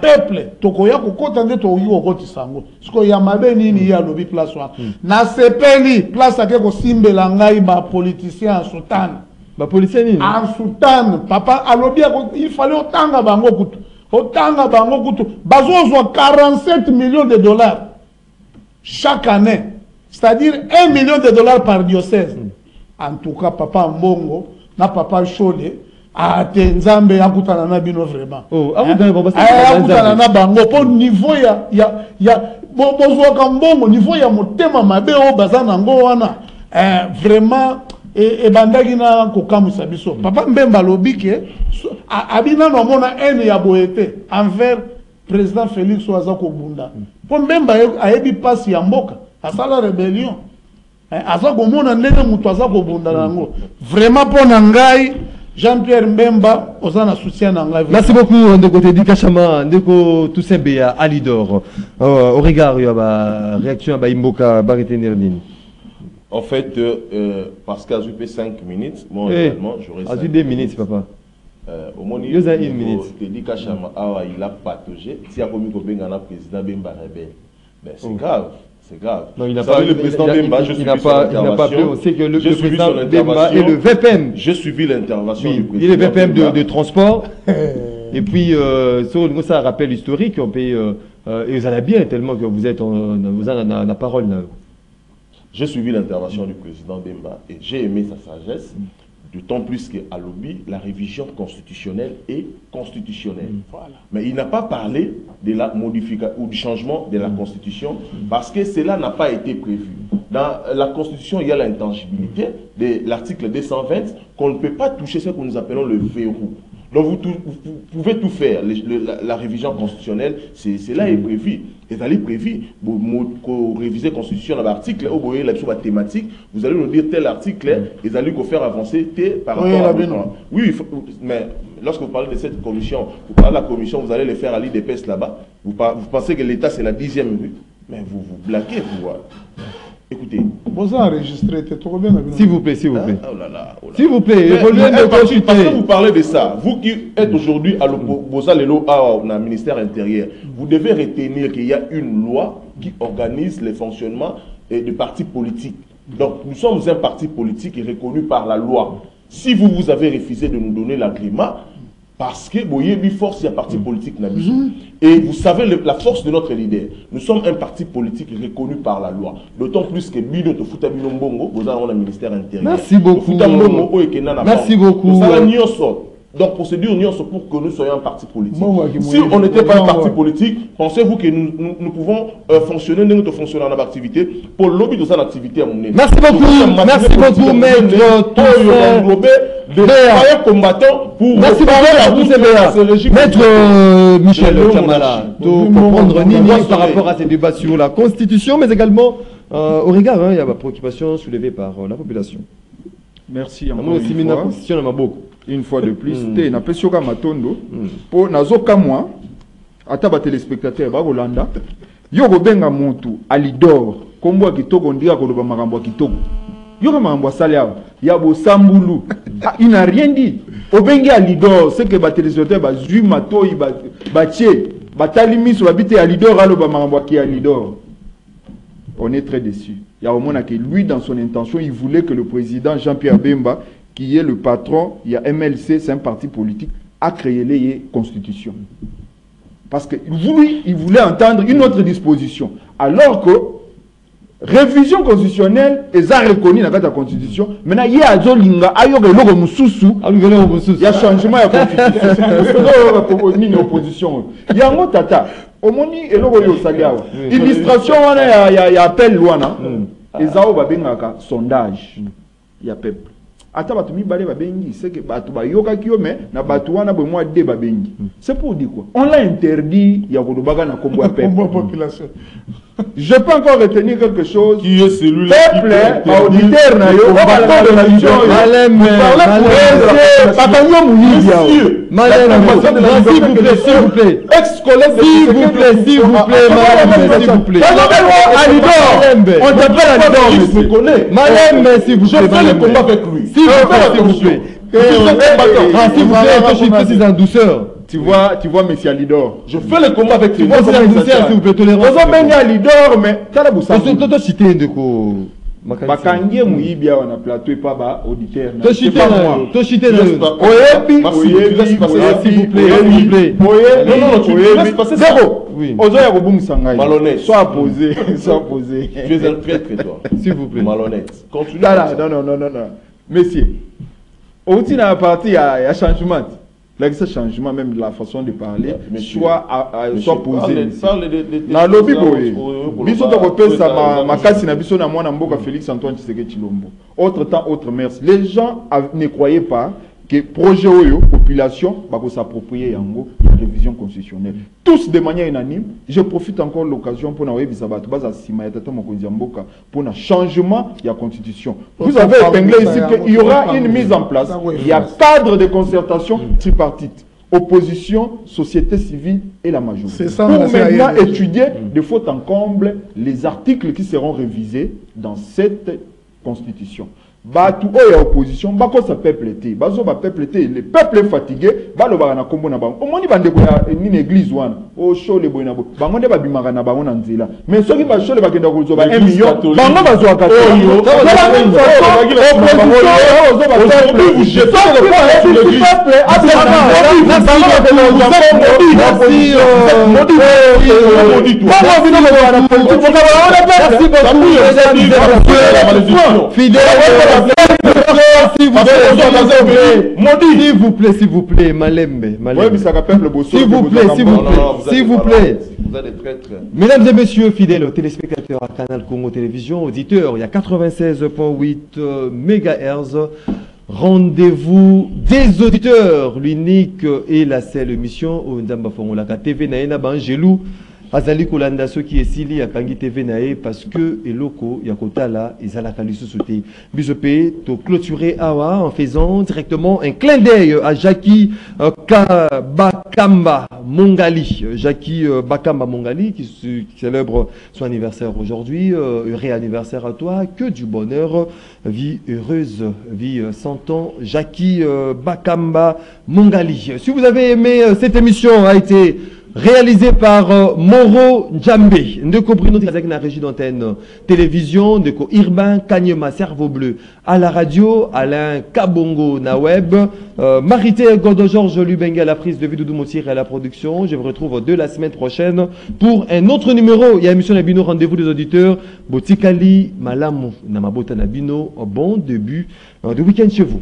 peuple tokoya kokota nde to yo koti sango. Siko ya mabe nini ya lobi place wa. Na sepeli place ake ko simbela ngai ba politicien en soutane. Ba politicien nini? En soutane. Papa alobi il fallait otanga bango kutu. Otanga bango kutu. Bazozwa 47 millions de dollars chaque année. C'est-à-dire 1 million de dollars par diocèse. En tout cas, papa Mbongo, na papa Chole, a Tenzambe, akutana na bino vraiment. Oh, akutana na bango, pour niveau bozwaka Mbongo, niveau ya motema mabe o bazana ngo wana. Vraiment, et bandaki na kokamwisa biso. Papa Mbemba lobike, abina no mona ene ya boete envers président Félix Ouazako Bunda. Pour Mbemba ayebi passe ya mboka. À ça la rébellion. Aza komona ndenge mutu aza kobunda nango. Vraiment pour nangai Jean-Pierre Mbemba ozana soutien nangai. Merci beaucoup Ndeko Teddy Kachama, Ndeko Toussaint Beya Alidor. Au regard il y a ba réaction ba Imboka Barretenir nini. En fait parce qu'à joué 5 minutes, moi réellement j'aurais 2 minutes papa. Au moins il y a 1 minute. Teddy Kachama il a pataugé si a commis ko bengana président Bemba rebelle. Mais c'est grave. C'est grave. Non, il n'a pas le président Bemba, il n'a pas pu. On sait que le président Bemba est le VPM. J'ai suivi l'intervention du président. Il est le VPM de transport. Et puis, ça rappelle historique. On peut, et vous allez bien tellement que vous avez la parole. J'ai suivi l'intervention du président Bemba et j'ai aimé sa sagesse. D'autant plus qu'à l'OBI, la révision constitutionnelle est constitutionnelle. Voilà. Mais il n'a pas parlé de la modification ou du changement de la Constitution parce que cela n'a pas été prévu. Dans la Constitution, il y a l'intangibilité de l'article 220 qu'on ne peut pas toucher ce que nous appelons le verrou. Donc vous pouvez tout faire. La révision constitutionnelle, cela est prévu. Et ça est prévu. Pour réviser la constitution dans l'article, vous voyez la thématique, vous allez nous dire tel article, et vous allez faire avancer par rapport à oui, mais lorsque vous parlez de cette commission, vous parlez de la commission, vous allez les faire à l'IDPS là-bas. Vous pensez que l'État c'est la 10e rue, mais vous blaguez, vous. Écoutez. Vous enregistrez, tu trouves bien. S'il vous plaît, s'il vous plaît. Oh là là, oh là. S'il vous plaît, parce que vous parlez de ça, vous qui êtes aujourd'hui à au ministère intérieur, vous devez retenir qu'il y a une loi qui organise le fonctionnement des partis politiques. Donc nous sommes un parti politique et reconnu par la loi. Si vous avez refusé de nous donner l'agrément, parce que vous avez force, il y a parti politique. Et vous savez la force de notre leader. Nous sommes un parti politique reconnu par la loi. D'autant plus que Bido de Foutabino Mbongo, vous avez un ministère intérieur. Merci beaucoup. Merci beaucoup. Donc, procédure pour que nous soyons un parti politique. Si on n'était pas un parti politique, pensez-vous que nous pouvons fonctionner, nous fonctionner en activité pour le lobby de cette activité à mon nez. Merci beaucoup, maître combattant pour merci beaucoup, maître Michel Kamala, pour comprendre Nini par rapport à ces débats sur la Constitution, mais également au regard, il y a ma préoccupation soulevée par la population. Merci encore une fois de plus. Na pesioka matondo po nazoka moi ata ba téléspectateur ba Rolanda yo benga mutu alidor kombo kitoko ndia ko loba makambo kitoko yo makambo salia ya bo sambulu il n'a rien dit obengi alidor c'est que ba téléspectateur ba zui matoi ba tie ba talimi sur habité alidor aloba makambo ki alidor. On est très déçus. Il y a au moins que lui, dans son intention, il voulait que le président Jean-Pierre Bemba, qui est le patron, il y a MLC, c'est un parti politique, a créé les constitutions. Parce que lui, il voulait entendre une autre disposition. Alors que révision constitutionnelle est reconnue dans la constitution. Maintenant, il y a Zolinga, il y a changement de constitution. Il y a opposition. Il y a un autre tata. Omoni eloko yo saliawa illustration wana ya appel lwana ezao babengaka sondage ya peuple ata batu mibale babengi c'est que batu bayoka kiyo mais na batu wana bo moi de babengi c'est pour dire quoi on l'a interdit ya kolobaka na kombo ya peuple population. Je peux encore retenir quelque chose. Qui est celui-là? Peuple, auditeur, na yo, on de la vision. S'il vous plaît. Ex-collègue s'il vous plaît, on t'appelle Alidor. Il se connaît. Malem, s'il vous plaît. Je fais le combat avec lui. S'il vous plaît. S'il vous plaît, je précise en douceur. Tu vois, monsieur Alidor. Je fais le combat avec lui. S'il vous plaît, tolérance. Vous avez Alidor, mais t'as la bousse. Toi, cité de quoi? Bakangie Mouyibia on a plateau et pas bas auditeur. Toi chité là. Oyebi, s'il vous plaît. Non, tu laisses passer ça. Oui. Ozoya Robum Sangai. Malhonnête. Sois posé. Tu es un traître, toi. S'il vous plaît. Malhonnête. Continue. Non. Messieurs, au titre de la partie, il y a changement. Là, ce changement, même de la façon de parler, soit posé. Dans le lobby, biso to kopesa makasi na biso na mwana mboka Félix Antoine Tshisekedi Tshilombo. Autre temps, autre merci. Les gens ne croyaient pas que projet oyo population va s'approprier yango la révision constitutionnelle. Tous de manière unanime. Je profite encore de l'occasion pour nous bisabatu baza sima yatata mokonzi mboka pour un changement de la constitution. Vous avez épinglé ici qu'il y aura une mise en place. Il y a cadre de concertation tripartite. Opposition, société civile et la majorité. Pour maintenant étudier de faute en comble les articles qui seront révisés dans cette constitution. Batu oya opposition bako sa peuple était bazo ba peuple était le peuple est fatigué balo ba na kombo na bango omoni bandeko ya ni église wana o show le boyina bo bango nde babimaka na bango na nzela mais soki ba show le bakenda ko zoba 1 million bango bazo akata oyo vous jetez le point sur l'église S'il vous plaît, Malembe. S'il vous plaît. Mesdames et messieurs, fidèles téléspectateurs à Canal Congo Télévision, auditeurs, il y a 96.8 MHz. Rendez-vous des auditeurs, l'unique et la seule émission au Nzamba Fongolaka TV Naena Bangelou. Azali Kolanda, ceux qui est sili à Kangi TV Nae, parce que Eloko, Yakotala, et Zalakali Sosote. Bisopé, to clôturer Awa en faisant directement un clin d'œil à Jackie Bakamba Mongali. Jackie Bakamba Mongali, qui célèbre son anniversaire aujourd'hui. Heureux anniversaire à toi, que du bonheur, vie heureuse, vie 100 ans. Jackie Bakamba Mongali. Si vous avez aimé cette émission, a été réalisé par Moro Djambe. Ndeko Bruno avec la régie d'antenne télévision, Ndeko Irban Kanyema Cerveau Bleu à la radio, Alain Kabongo na web, Marité Godo Georges Lubenga à la prise de vue, Doudou Motir à la production. Je vous retrouve la semaine prochaine pour un autre numéro. Il y a émission Nabino, rendez-vous des auditeurs. Botikali Malamu Namabota Nabino, bon début de week-end chez vous.